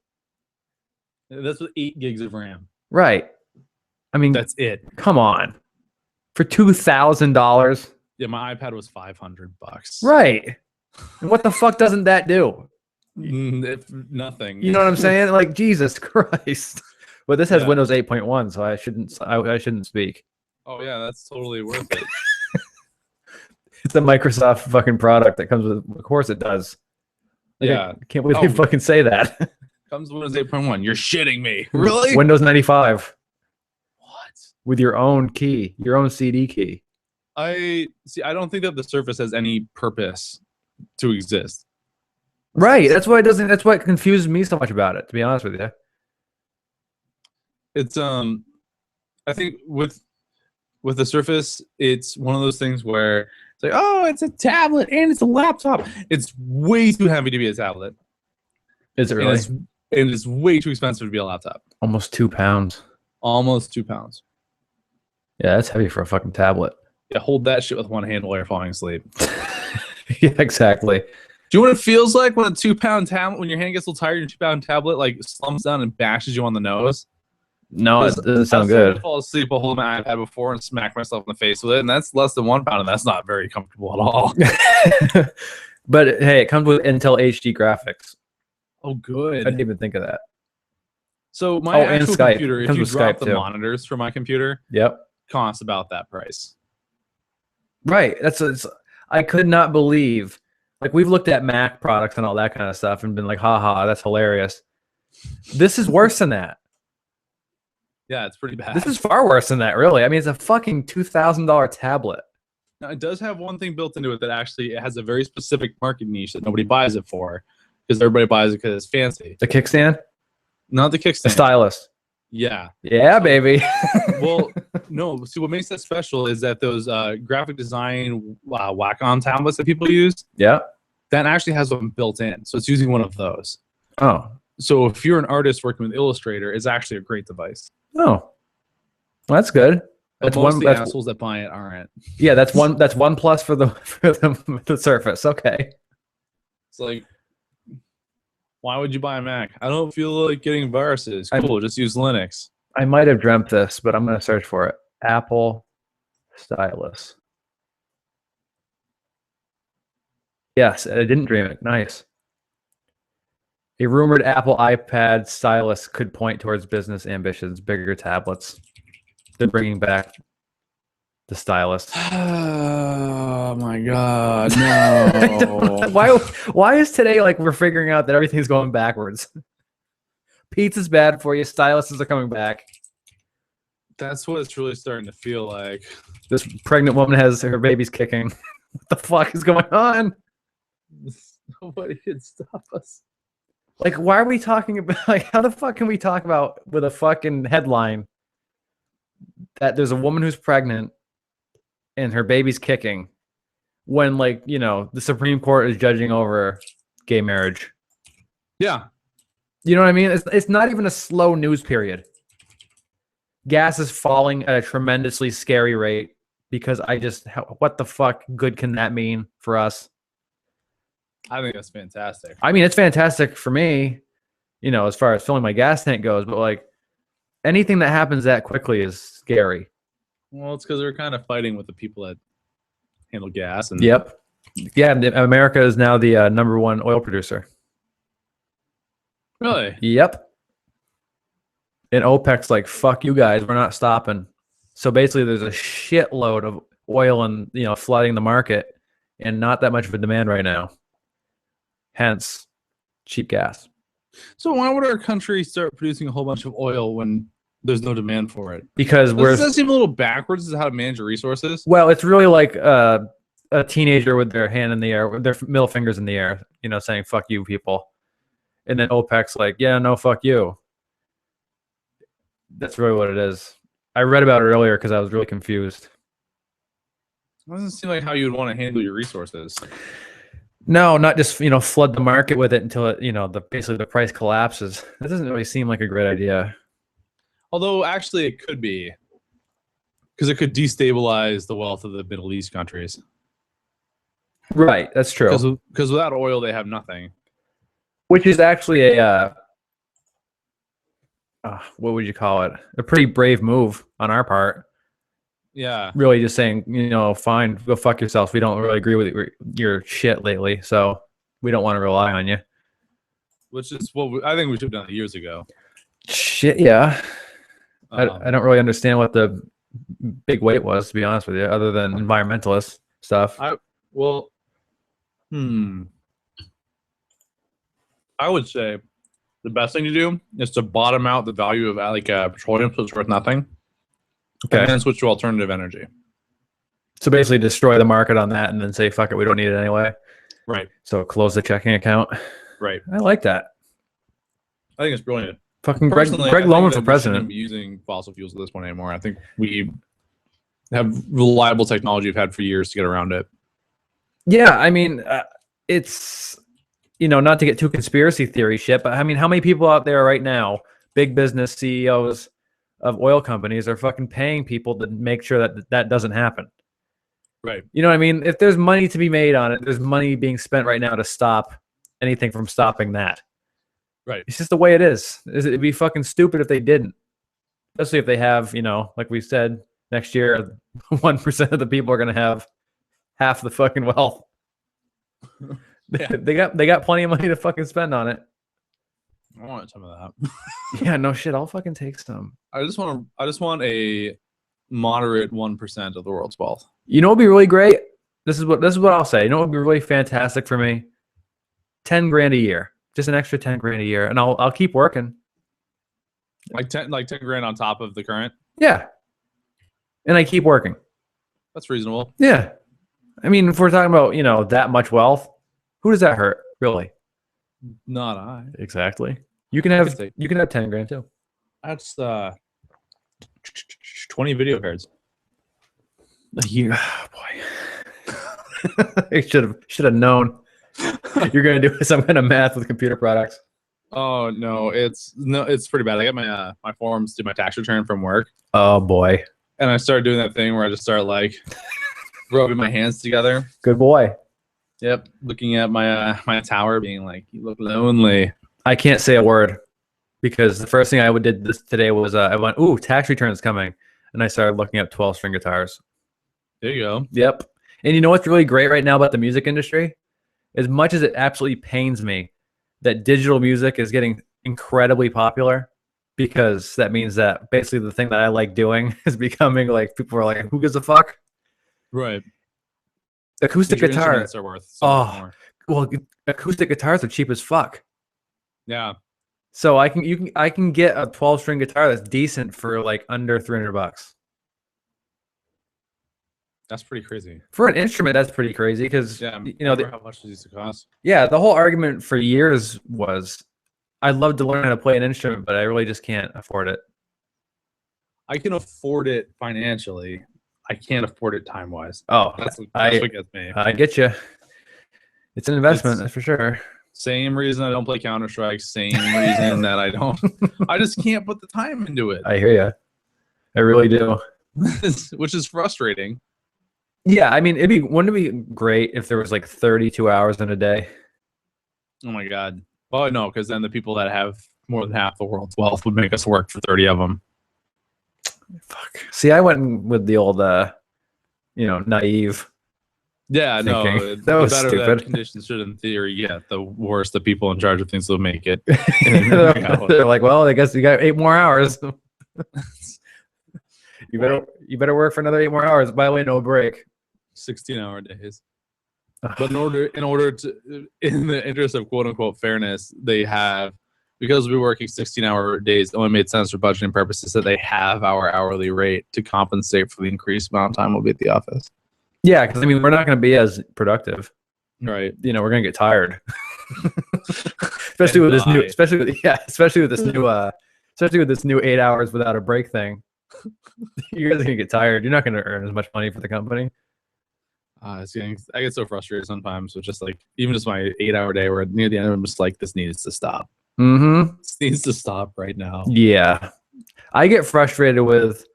That's with 8 gigs of RAM. Right. I mean, That's it. come on. For $2,000? Yeah, my iPad was $500. Right. And what the fuck doesn't that do? Nothing. You know what I'm saying? Like, Jesus Christ. But this has Yeah. Windows 8.1, so I shouldn't speak. Oh yeah, that's totally worth it. It's a Microsoft fucking product that comes with, of course it does. Like, Yeah. I can't believe they fucking say that. Comes with Windows 8.1. You're shitting me. Really? Windows 95 What? with your own key, your own CD key. I don't think that the Surface has any purpose to exist. Right. That's why it doesn't. That's what confuses me so much about it. To be honest with you. It's I think with the Surface, it's one of those things where it's like, oh, it's a tablet and it's a laptop. It's way too heavy to be a tablet. Is it really? And it's way too expensive to be a laptop. Almost 2 pounds. Almost 2 pounds. Yeah, that's heavy for a fucking tablet. Yeah, hold that shit with one hand while you're falling asleep. Yeah, exactly. Do you know what it feels like when a 2 pound tablet, when your hand gets a little tired, your 2 pound tablet like slumps down and bashes you on the nose? No, it doesn't sound good. I fall asleep while holding my iPad before and smack myself in the face with it, and that's less than 1 pound, and that's not very comfortable at all. But hey, it comes with Intel HD graphics. Oh, good. I didn't even think of that. So my actual Skype. computer, if you drop the monitors for my computer, yep, costs about that price. Right. I could not believe. Like, we've looked at Mac products and all that kind of stuff and been like, haha, that's hilarious. This is worse than that. Yeah, it's pretty bad. This is far worse than that, really. I mean, it's a fucking $2,000 tablet. Now, it does have one thing built into it that actually it has a very specific market niche that nobody buys it for, because everybody buys it because it's fancy. The kickstand? Not the kickstand. The stylus. Yeah. Yeah, baby. Well, no. See, what makes that special is that those graphic design Wacom tablets that people use, yeah, that actually has one built in. So it's using one of those. Oh. So if you're an artist working with Illustrator, it's actually a great device. Oh. Well, that's good. But most of the assholes that buy it aren't. Yeah, that's one plus for the Surface. Okay. It's like, why would you buy a Mac? I don't feel like getting viruses. Cool, just use Linux. I might have dreamt this, but I'm going to search for it. Apple stylus. Yes, I didn't dream it. Nice. A rumored Apple iPad stylus could point towards business ambitions, bigger tablets. They're bringing back the stylus. Oh my God, no. Why is today like we're figuring out that everything's going backwards? Pizza's bad for you. Styluses are coming back. That's what it's really starting to feel like. This pregnant woman has her baby's kicking. What the fuck is going on? Nobody can stop us. Like, why are we talking about, like, how the fuck can we talk about with a fucking headline that there's a woman who's pregnant and her baby's kicking when, like, you know, the Supreme Court is judging over gay marriage? Yeah. You know what I mean? It's not even a slow news period. Gas is falling at a tremendously scary rate because what the fuck good can that mean for us? I think that's fantastic. I mean, it's fantastic for me, you know, as far as filling my gas tank goes, but like anything that happens that quickly is scary. Well, it's because they're kind of fighting with the people that handle gas. And yep. Yeah, America is now the #1 oil producer. Really? Yep. And OPEC's like, fuck you guys, we're not stopping. So basically there's a shitload of oil and, you know, flooding the market and not that much of a demand right now. Hence, cheap gas. So why would our country start producing a whole bunch of oil when there's no demand for it? Because does that seem a little backwards as how to manage your resources? Well, it's really like a teenager with their hand in the air, with their middle fingers in the air, you know, saying, fuck you, people. And then OPEC's like, yeah, no, fuck you. That's really what it is. I read about it earlier because I was really confused. It doesn't seem like how you would want to handle your resources. No, not just, you know, flood the market with it until it, you know, basically the price collapses. That doesn't really seem like a great idea. Although actually it could be, because it could destabilize the wealth of the Middle East countries. Right, that's true. Because without oil, they have nothing. Which is actually a, what would you call it? A pretty brave move on our part. Yeah. Really just saying, you know, fine, go fuck yourself. We don't really agree with your shit lately, so we don't want to rely on you. Which is what I think we should have done years ago. Shit, yeah. I don't really understand what the big weight was, to be honest with you, other than environmentalist stuff. I would say the best thing to do is to bottom out the value of petroleum so it's worth nothing. Okay. And then switch to alternative energy. So basically destroy the market on that and then say, fuck it, we don't need it anyway. Right. So close the checking account. Right. I like that. I think it's brilliant. Fucking Greg Personally, Lohman I think for that we shouldn't president. be using fossil fuels at this point anymore. I think we have reliable technology we've had for years to get around it. Yeah, I mean, it's, not to get too conspiracy theory shit, but I mean, how many people out there right now, big business CEOs of oil companies, are fucking paying people to make sure that that doesn't happen? Right. You know what I mean? If there's money to be made on it, there's money being spent right now to stop anything from stopping that. Right. It's just the way it is. It'd be fucking stupid if they didn't. Especially if they have, like we said, next year, 1% of the people are going to have half the fucking wealth. Yeah. They got plenty of money to fucking spend on it. I want some of that. Yeah, no shit. I'll fucking take some. I just want a moderate 1% of the world's wealth. You know what'd be really great? This is what I'll say. You know what would be really fantastic for me? 10 grand a year. Just an extra 10 grand a year. And I'll keep working. Like 10 grand on top of the current. Yeah. And I keep working. That's reasonable. Yeah. I mean, if we're talking about, that much wealth, who does that hurt? Really? Not I. Exactly. You can have 10 grand too. That's 20 video cards. A year. Oh, boy. I should have known. You're gonna do some kind of math with computer products. Oh no, it's pretty bad. I got my forms to my tax return from work. Oh boy. And I started doing that thing where I just start like rubbing my hands together. Good boy. Yep. Looking at my my tower, being like, you look lonely. I can't say a word because the first thing I did today was I went, ooh, tax return is coming. And I started looking up 12-string guitars. There you go. Yep. And you know what's really great right now about the music industry? As much as it absolutely pains me that digital music is getting incredibly popular, because that means that basically the thing that I like doing is becoming like, people are like, who gives a fuck? Right. Acoustic Your guitar. instruments are worth so much more. Well, acoustic guitars are cheap as fuck. Yeah. So I can get a 12-string guitar that's decent for like under $300. That's pretty crazy. For an instrument, that's pretty crazy because Yeah. How much does these cost? yeah, the whole argument for years was I'd love to learn how to play an instrument, but I really just can't afford it. I can afford it financially. I can't afford it time wise. Oh, That's what gets me. I get you. It's an investment, that's for sure. Same reason I don't play Counter-Strike. Same reason that I don't. I just can't put the time into it. I hear you. I really do. Which is frustrating. Yeah, I mean, wouldn't it be great if there was like 32 hours in a day? Oh my god. Well, no, because then the people that have more than half the world's wealth would make us work for 30 of them. Fuck. See, I went with the old, naive. Yeah, no. Thinking. That was the better stupid. that conditions should, in theory, get, the worse the people in charge of things will make it. They're like, well, I guess you got 8 more hours. You better work for another 8 more hours. By the way, no break. 16-hour days. But in order to, in the interest of quote unquote fairness, they have, because we're working 16-hour days, it only made sense for budgeting purposes that they have our hourly rate to compensate for the increased amount of time we'll be at the office. Yeah, because I mean, we're not going to be as productive. Right. We're going to get tired. especially with this new 8 hours without a break thing. You guys are going to get tired. You're not going to earn as much money for the company. I get so frustrated sometimes with just like, even just my 8-hour day where near the end I'm just like, this needs to stop. Mm-hmm. This needs to stop right now. Yeah. I get frustrated with,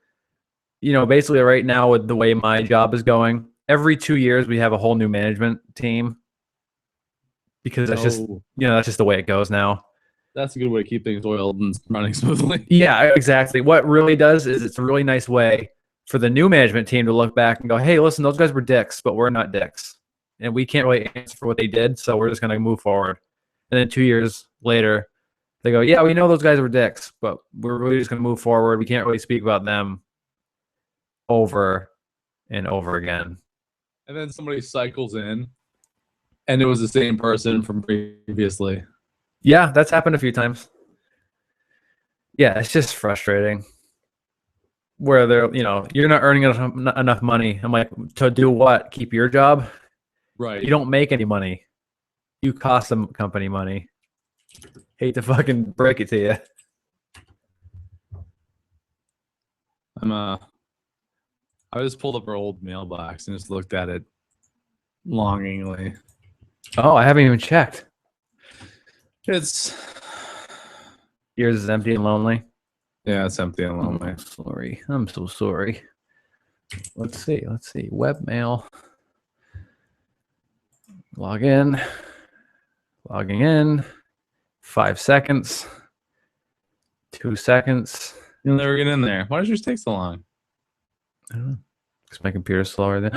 basically right now with the way my job is going. Every 2 years we have a whole new management team because that's just the way it goes now. That's a good way to keep things oiled and running smoothly. Yeah, exactly. What really does is it's a really nice way for the new management team to look back and go, hey, listen, those guys were dicks, but we're not dicks. And we can't really answer for what they did, so we're just going to move forward. And then 2 years later, they go, yeah, we know those guys were dicks, but we're really just going to move forward. We can't really speak about them over and over again. And then somebody cycles in, and it was the same person from previously. Yeah, that's happened a few times. Yeah, it's just frustrating. where they're, you're not earning enough money. I'm like, to do what? Keep your job? Right. You don't make any money. You cost the company money. Hate to fucking break it to you. I just pulled up our old mailbox and just looked at it longingly. Oh, I haven't even checked. Yours is empty and lonely. Yeah, it's empty and lonely. Sorry. I'm so sorry. Let's see. Webmail. Log in. Logging in. 5 seconds. 2 seconds. You'll never get in there. Why does yours take so long? I don't know. Because my computer's slower than.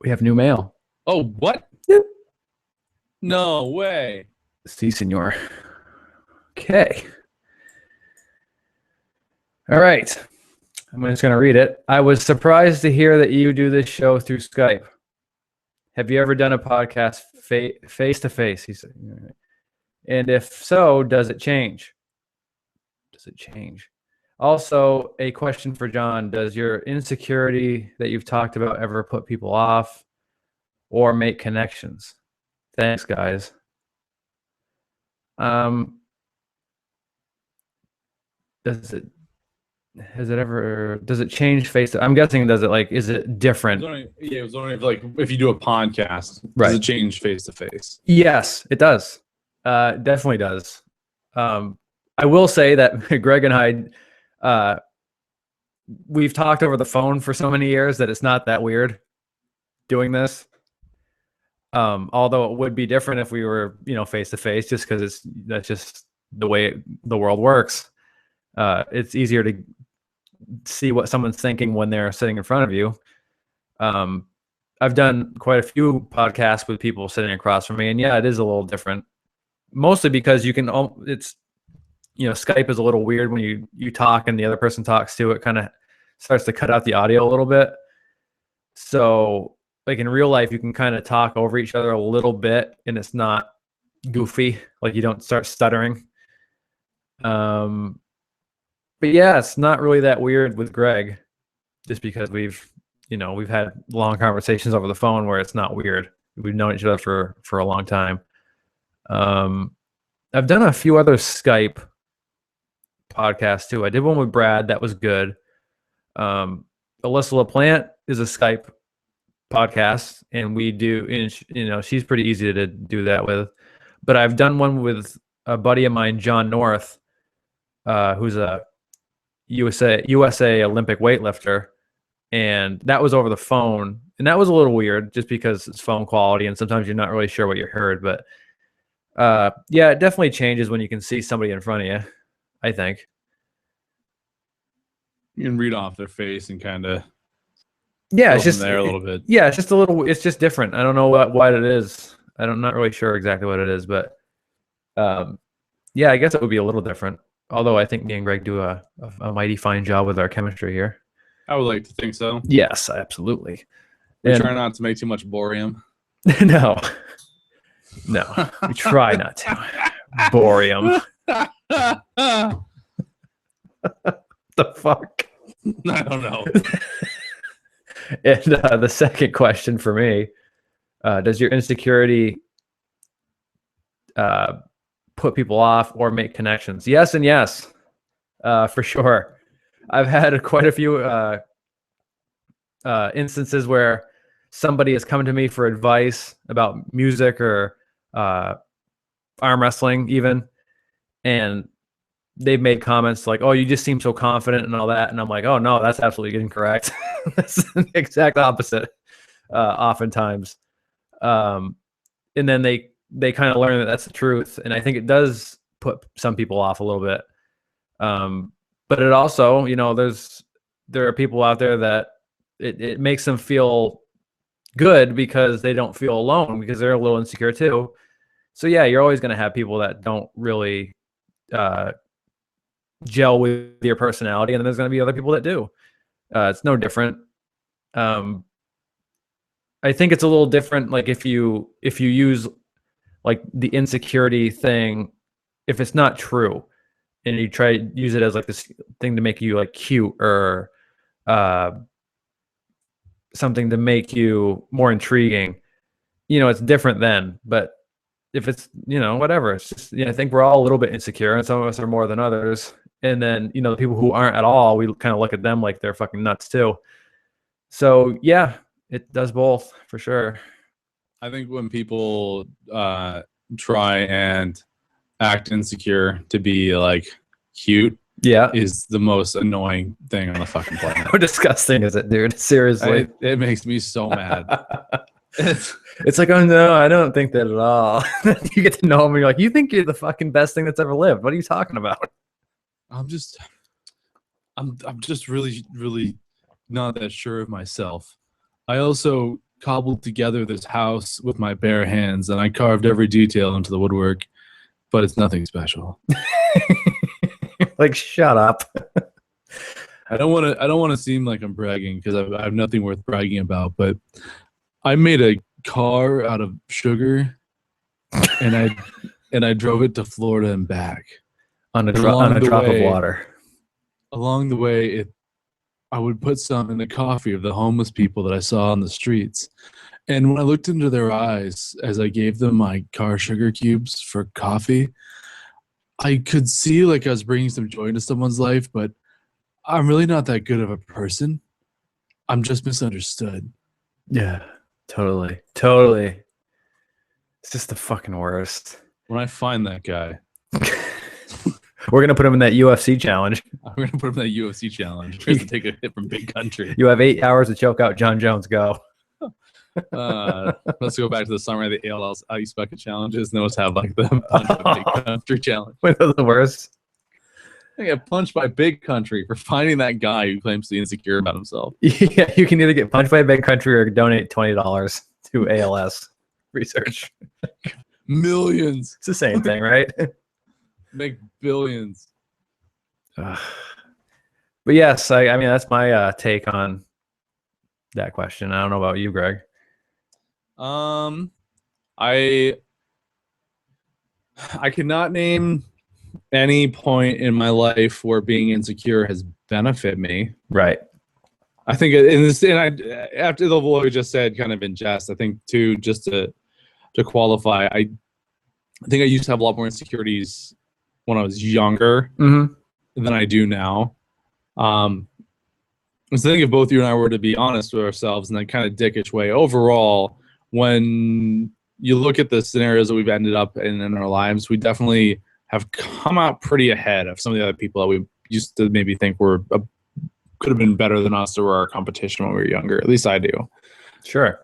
We have new mail. Oh, what? Yep. No way. Si, senor. Okay. All right. I'm just going to read it. I was surprised to hear that you do this show through Skype. Have you ever done a podcast face to face? He said. And if so, does it change? Also, a question for John. Does your insecurity that you've talked about ever put people off or make connections? Thanks, guys. Does it change face? I'm guessing, is it different? It was only if you do a podcast, right? Does it change face to face? Yes, it does. Definitely does. I will say that Greg and I, we've talked over the phone for so many years that it's not that weird doing this. Although it would be different if we were, face to face, just because that's just the way the world works. It's easier to see what someone's thinking when they're sitting in front of you. I've done quite a few podcasts with people sitting across from me, and yeah, it is a little different. Mostly because you can, Skype is a little weird when you talk and the other person talks too. It kind of starts to cut out the audio a little bit. So, like in real life, you can kind of talk over each other a little bit, and it's not goofy. Like you don't start stuttering. But yeah, it's not really that weird with Greg, just because we've had long conversations over the phone where it's not weird. We've known each other for a long time. I've done a few other Skype podcasts too. I did one with Brad. That was good. Alyssa LaPlante is a Skype podcast, and she's pretty easy to do that with. But I've done one with a buddy of mine, John North, who's a USA Olympic weightlifter, and that was over the phone, and that was a little weird just because it's phone quality, and sometimes you're not really sure what you heard. But yeah, it definitely changes when you can see somebody in front of you, I think. You can read off their face and kind of it's just there a little bit. Yeah, it's just different. I don't know what it is. I'm not really sure exactly what it is, but yeah, I guess it would be a little different. Although I think me and Greg do a mighty fine job with our chemistry here. I would like to think so. Yes, absolutely. We try not to make too much borium. No, we try not to. Borium. The fuck? I don't know. And the second question for me, does your insecurity put people off or make connections? Yes and yes, for sure. I've had quite a few instances where somebody has come to me for advice about music or arm wrestling even, and they've made comments like, "Oh, you just seem so confident," and all that, and I'm like, "Oh no, that's absolutely incorrect." That's the exact opposite, oftentimes. And then they kind of learn that that's the truth, and I think it does put some people off a little bit. But it also, there are people out there that it makes them feel good because they don't feel alone, because they're a little insecure too. So yeah, you're always going to have people that don't really gel with your personality, and then there's going to be other people that do. It's no different. I think it's a little different. Like if you use like the insecurity thing, if it's not true, and you try to use it as like this thing to make you like cute or something to make you more intriguing, it's different then. But if it's, whatever, it's just, I think we're all a little bit insecure, and some of us are more than others. And then, the people who aren't at all, we kind of look at them like they're fucking nuts too. So yeah, it does both for sure. I think when people try and act insecure to be like cute, is the most annoying thing on the fucking planet. How disgusting is it, dude? Seriously, it makes me so mad. It's like, oh no, I don't think that at all. You get to know him, and you're like, you think you're the fucking best thing that's ever lived. What are you talking about? I'm just really, really not that sure of myself. I also cobbled together this house with my bare hands, and I carved every detail into the woodwork, but it's nothing special. Like, shut up. I don't want to seem like I'm bragging, because I have nothing worth bragging about, but I made a car out of sugar, and I drove it to Florida and back on a drop of water. Along the way, I would put some in the coffee of the homeless people that I saw on the streets. And when I looked into their eyes as I gave them my car sugar cubes for coffee, I could see like I was bringing some joy into someone's life, but I'm really not that good of a person. I'm just misunderstood. Yeah, totally. Totally. It's just the fucking worst. When I find that guy, we're going to put him in that UFC challenge. I'm going to put him in that UFC challenge. Tries to take a hit from Big Country. You have 8 hours to choke out John Jones. Go. Let's go back to the summary of the ALL's Ice Bucket Challenges. And then let's have like the Punch by Big Country challenge. Wait, those are the worst. I get punched by Big Country for finding that guy who claims to be insecure about himself. Yeah, you can either get punched by Big Country or donate $20 to ALS research. Millions. It's the same thing, right? Make billions. But yes, I mean, that's my take on that question. I don't know about you, Greg. I cannot name any point in my life where being insecure has benefited me. Right. I think in this, and after the what we just said, kind of in jest, I think too, just to qualify, I think I used to have a lot more insecurities when I was younger than I do now. So I think if both you and I were to be honest with ourselves and then kind of dickish way overall, when you look at the scenarios that we've ended up in our lives, we definitely have come out pretty ahead of some of the other people that we used to maybe think could have been better than us or were our competition when we were younger. At least I do. Sure.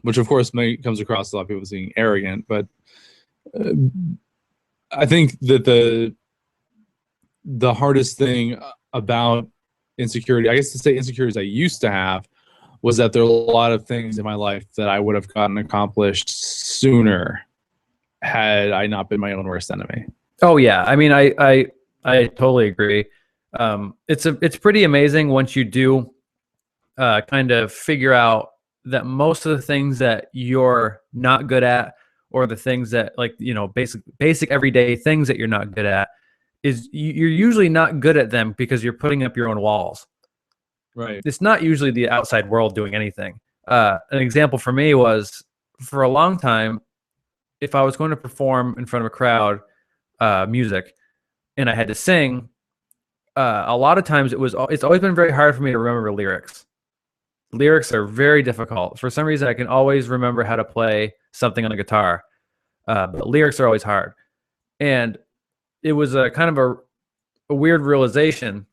Which of course comes across a lot of people as being arrogant, but I think that the hardest thing about insecurity, I guess to say insecurities I used to have, was that there are a lot of things in my life that I would have gotten accomplished sooner had I not been my own worst enemy. Oh yeah, I mean, I totally agree. It's pretty amazing once you do kind of figure out that most of the things that you're not good at, or the things that basic everyday things that you're not good at, is you're usually not good at them because you're putting up your own walls. Right. It's not usually the outside world doing anything. An example for me was, for a long time, if I was going to perform in front of a crowd, music, and I had to sing, a lot of times it's always been very hard for me to remember lyrics. Lyrics are very difficult. For some reason, I can always remember how to play something on a guitar, but lyrics are always hard. And it was a kind of a weird realization,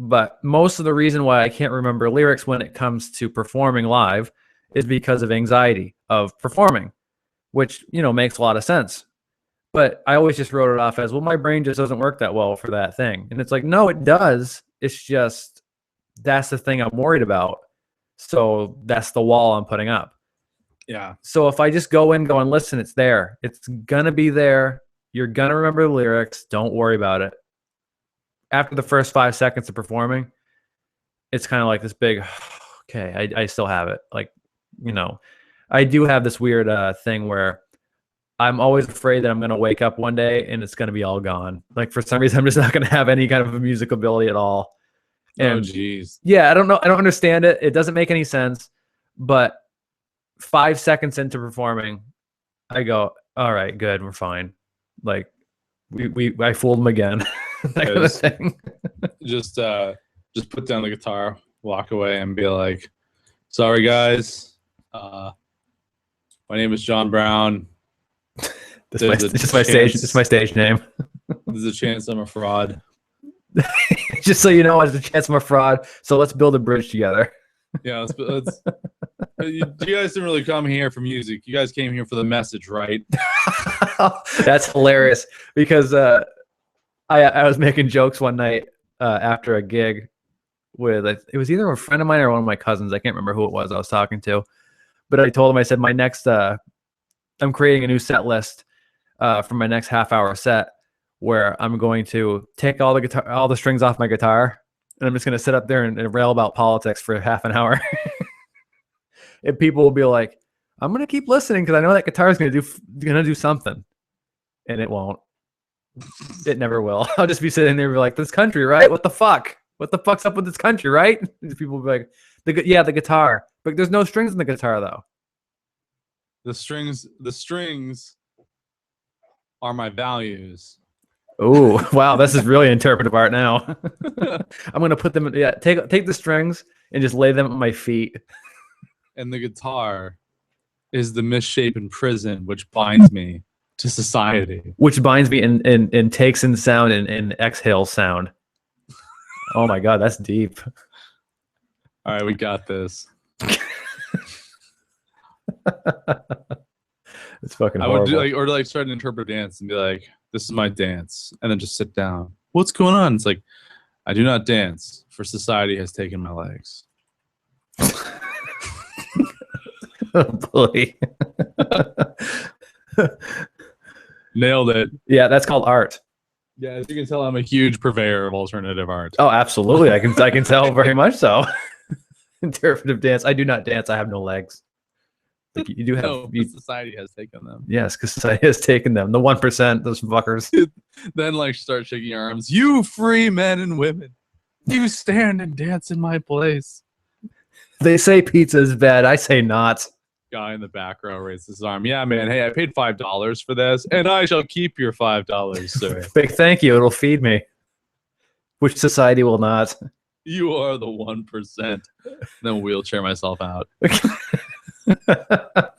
but most of the reason why I can't remember lyrics when it comes to performing live is because of anxiety of performing, which, makes a lot of sense. But I always just wrote it off as, well, my brain just doesn't work that well for that thing. And it's like, no, it does. It's just, that's the thing I'm worried about. So that's the wall I'm putting up. Yeah. So if I just go and listen, it's there. It's going to be there. You're going to remember the lyrics. Don't worry about it. After the first 5 seconds of performing, it's kind of like this big, okay, I still have it. Like, I do have this weird thing where I'm always afraid that I'm going to wake up one day and it's going to be all gone. Like for some reason, I'm just not going to have any kind of a music ability at all. And jeez. yeah, I don't know. I don't understand it. It doesn't make any sense. But 5 seconds into performing, I go, all right, good. We're fine. Like I fooled him again. That kind of thing. Just put down the guitar, walk away, and be like, sorry guys. My name is John Brown. It's my stage name. There's a chance I'm a fraud. Just so you know, there's a chance I'm a fraud. So let's build a bridge together. Yeah, let's you guys didn't really come here for music. You guys came here for the message, right? That's hilarious because I was making jokes one night after a gig with it was either a friend of mine or one of my cousins. I can't remember who it was I was talking to, but I told him, I said my next I'm creating a new set list for my next half-hour set where I'm going to take all the strings off my guitar, and I'm just going to sit up there and rail about politics for half an hour. And people will be like, I'm going to keep listening because I know that guitar is going to do something. And it won't. It never will. I'll just be sitting there and be like, this country, right? What the fuck? What the fuck's up with this country, right? And people will be like, the guitar. But there's no strings in the guitar, though. The strings are my values. Oh, wow. This is really interpretive art now. I'm going to put them, take the strings and just lay them at my feet. And the guitar is the misshapen prison which binds me to society. Which binds me in takes in sound and exhales sound. Oh my God, that's deep. All right, we got this. It's fucking horrible. I would do start an interpretive dance and be like, this is my dance. And then just sit down. What's going on? It's like, I do not dance, for society has taken my legs. Oh, boy. Nailed it. Yeah, that's called art. Yeah, as you can tell, I'm a huge purveyor of alternative art. Oh, absolutely. I can tell very much so. Interpretive dance. I do not dance. I have no legs. Like you do have. No, society has taken them. Yes, because society has taken them. The 1%, those fuckers. Then start shaking your arms. You free men and women, you stand and dance in my place. They say pizza is bad. I say not. Guy in the back row raises his arm. Yeah, man. Hey, I paid $5 for this, and I shall keep your $5, sir. Big thank you. It'll feed me. Which society will not. You are the 1%. Then wheelchair myself out. I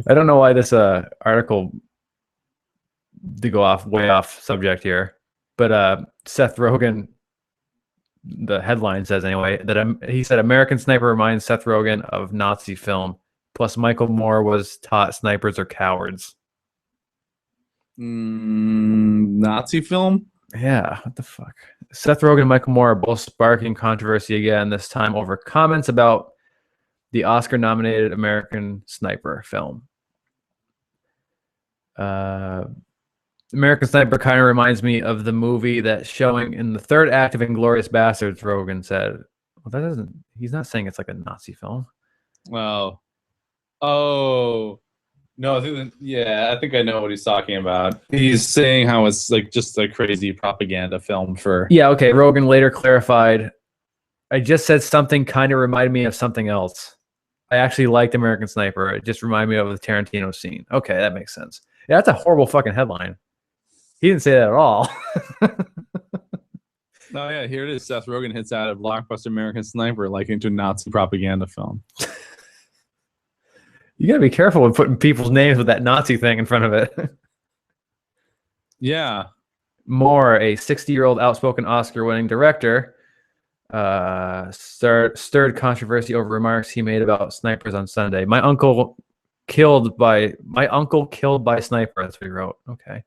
don't know why this article to go way off subject here, but Seth Rogen, the headline says anyway, that he said American Sniper reminds Seth Rogen of Nazi film. Plus, Michael Moore was taught snipers are cowards. Nazi film? Yeah, what the fuck? Seth Rogen and Michael Moore are both sparking controversy again, this time over comments about the Oscar-nominated American Sniper film. American Sniper kind of reminds me of the movie that's showing in the third act of Inglourious Basterds, Rogen said. Well, that doesn't... He's not saying it's like a Nazi film. Well, oh... No, I think I know what he's talking about. He's saying how it's like just a crazy propaganda film for... Yeah, okay. Rogen later clarified, I just said something kind of reminded me of something else. I actually liked American Sniper. It just reminded me of the Tarantino scene. Okay, that makes sense. Yeah, that's a horrible fucking headline. He didn't say that at all. Oh, yeah, here it is. Seth Rogen hits out a blockbuster American Sniper likened to a Nazi propaganda film. You got to be careful with putting people's names with that Nazi thing in front of it. Yeah. Moore, a 60-year-old outspoken Oscar-winning director, stirred controversy over remarks he made about snipers on Sunday. My uncle killed by sniper. That's what he wrote. Okay.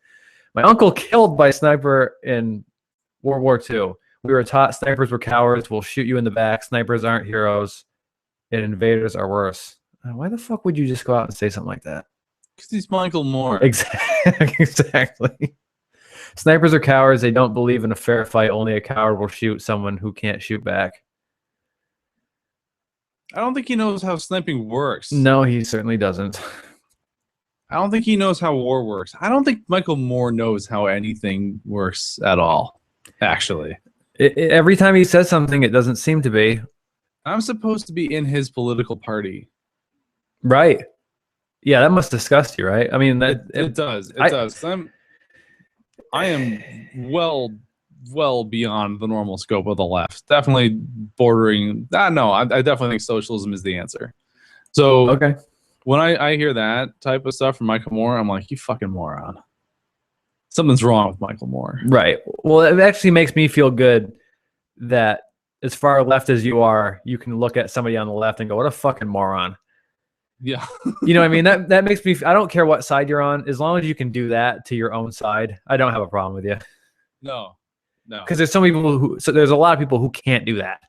My uncle killed by sniper in World War II. We were taught snipers were cowards. We'll shoot you in the back. Snipers aren't heroes, and invaders are worse. Why the fuck would you just go out and say something like that? Because he's Michael Moore. Exactly. Snipers are cowards. They don't believe in a fair fight. Only a coward will shoot someone who can't shoot back. I don't think he knows how sniping works. No, he certainly doesn't. I don't think he knows how war works. I don't think Michael Moore knows how anything works at all, actually. Every time he says something, it doesn't seem to be. I'm supposed to be in his political party. Right. Yeah, that must disgust you, right? I mean, It does. It does. I am well beyond the normal scope of the left. Definitely bordering. No, I definitely think socialism is the answer. So okay. When I hear that type of stuff from Michael Moore, I'm like, you fucking moron. Something's wrong with Michael Moore. Right. Well, it actually makes me feel good that as far left as you are, you can look at somebody on the left and go, what a fucking moron. Yeah. You know what I mean? That makes me, I don't care what side you're on. As long as you can do that to your own side, I don't have a problem with you. No. Because there's some people there's a lot of people who can't do that.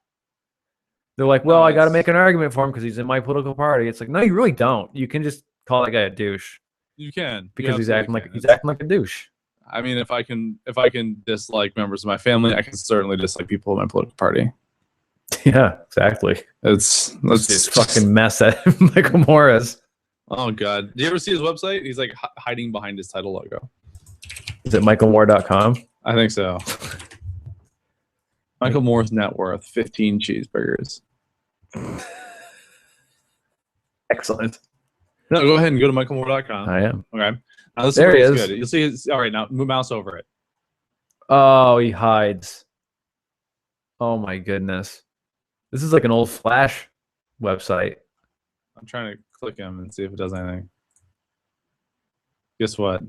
They're like, well, I got to make an argument for him because he's in my political party. It's like, no, you really don't. You can just call that guy a douche. You can. Because he's acting like a douche. I mean, if I can dislike members of my family, I can certainly dislike people in my political party. Yeah, exactly. Let's this fucking mess that Michael Moore is. Oh God. Do you ever see his website? He's like hiding behind his title logo. Is it michaelmoore.com? I think so. Michael Moore's net worth, 15 cheeseburgers. Excellent. No, go ahead and go to michaelmoore.com. I am. Okay. Now this there he is. Good. You'll see his, all right, now move mouse over it. Oh, he hides. Oh my goodness. This is like an old Flash website. I'm trying to click him and see if it does anything. Guess what?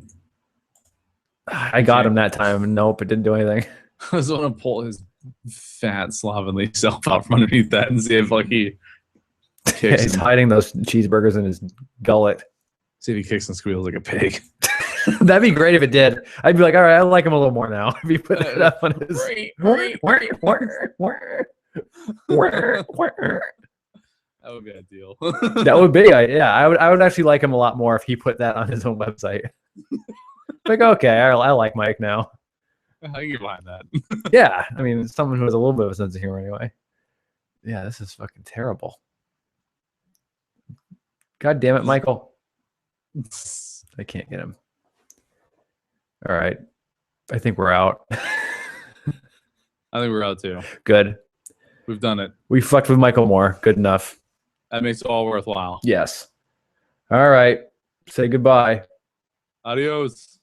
I got him that time, and nope, it didn't do anything. I just want to pull his fat, slovenly self out from underneath that and see if like he kicks He's hiding those cheeseburgers in his gullet. See if he kicks and squeals like a pig. That'd be great if it did. I'd be like, all right, I like him a little more now. If he put it up on his. That would be ideal. That would be, yeah. I would actually like him a lot more if he put that on his own website. Like, okay, I like Mike now. I can get behind that. Yeah, I mean, someone who has a little bit of a sense of humor anyway. Yeah, this is fucking terrible. God damn it, Michael. I can't get him. All right. I think we're out. I think we're out too. Good. We've done it. We fucked with Michael Moore. Good enough. That makes it all worthwhile. Yes. All right. Say goodbye. Adios.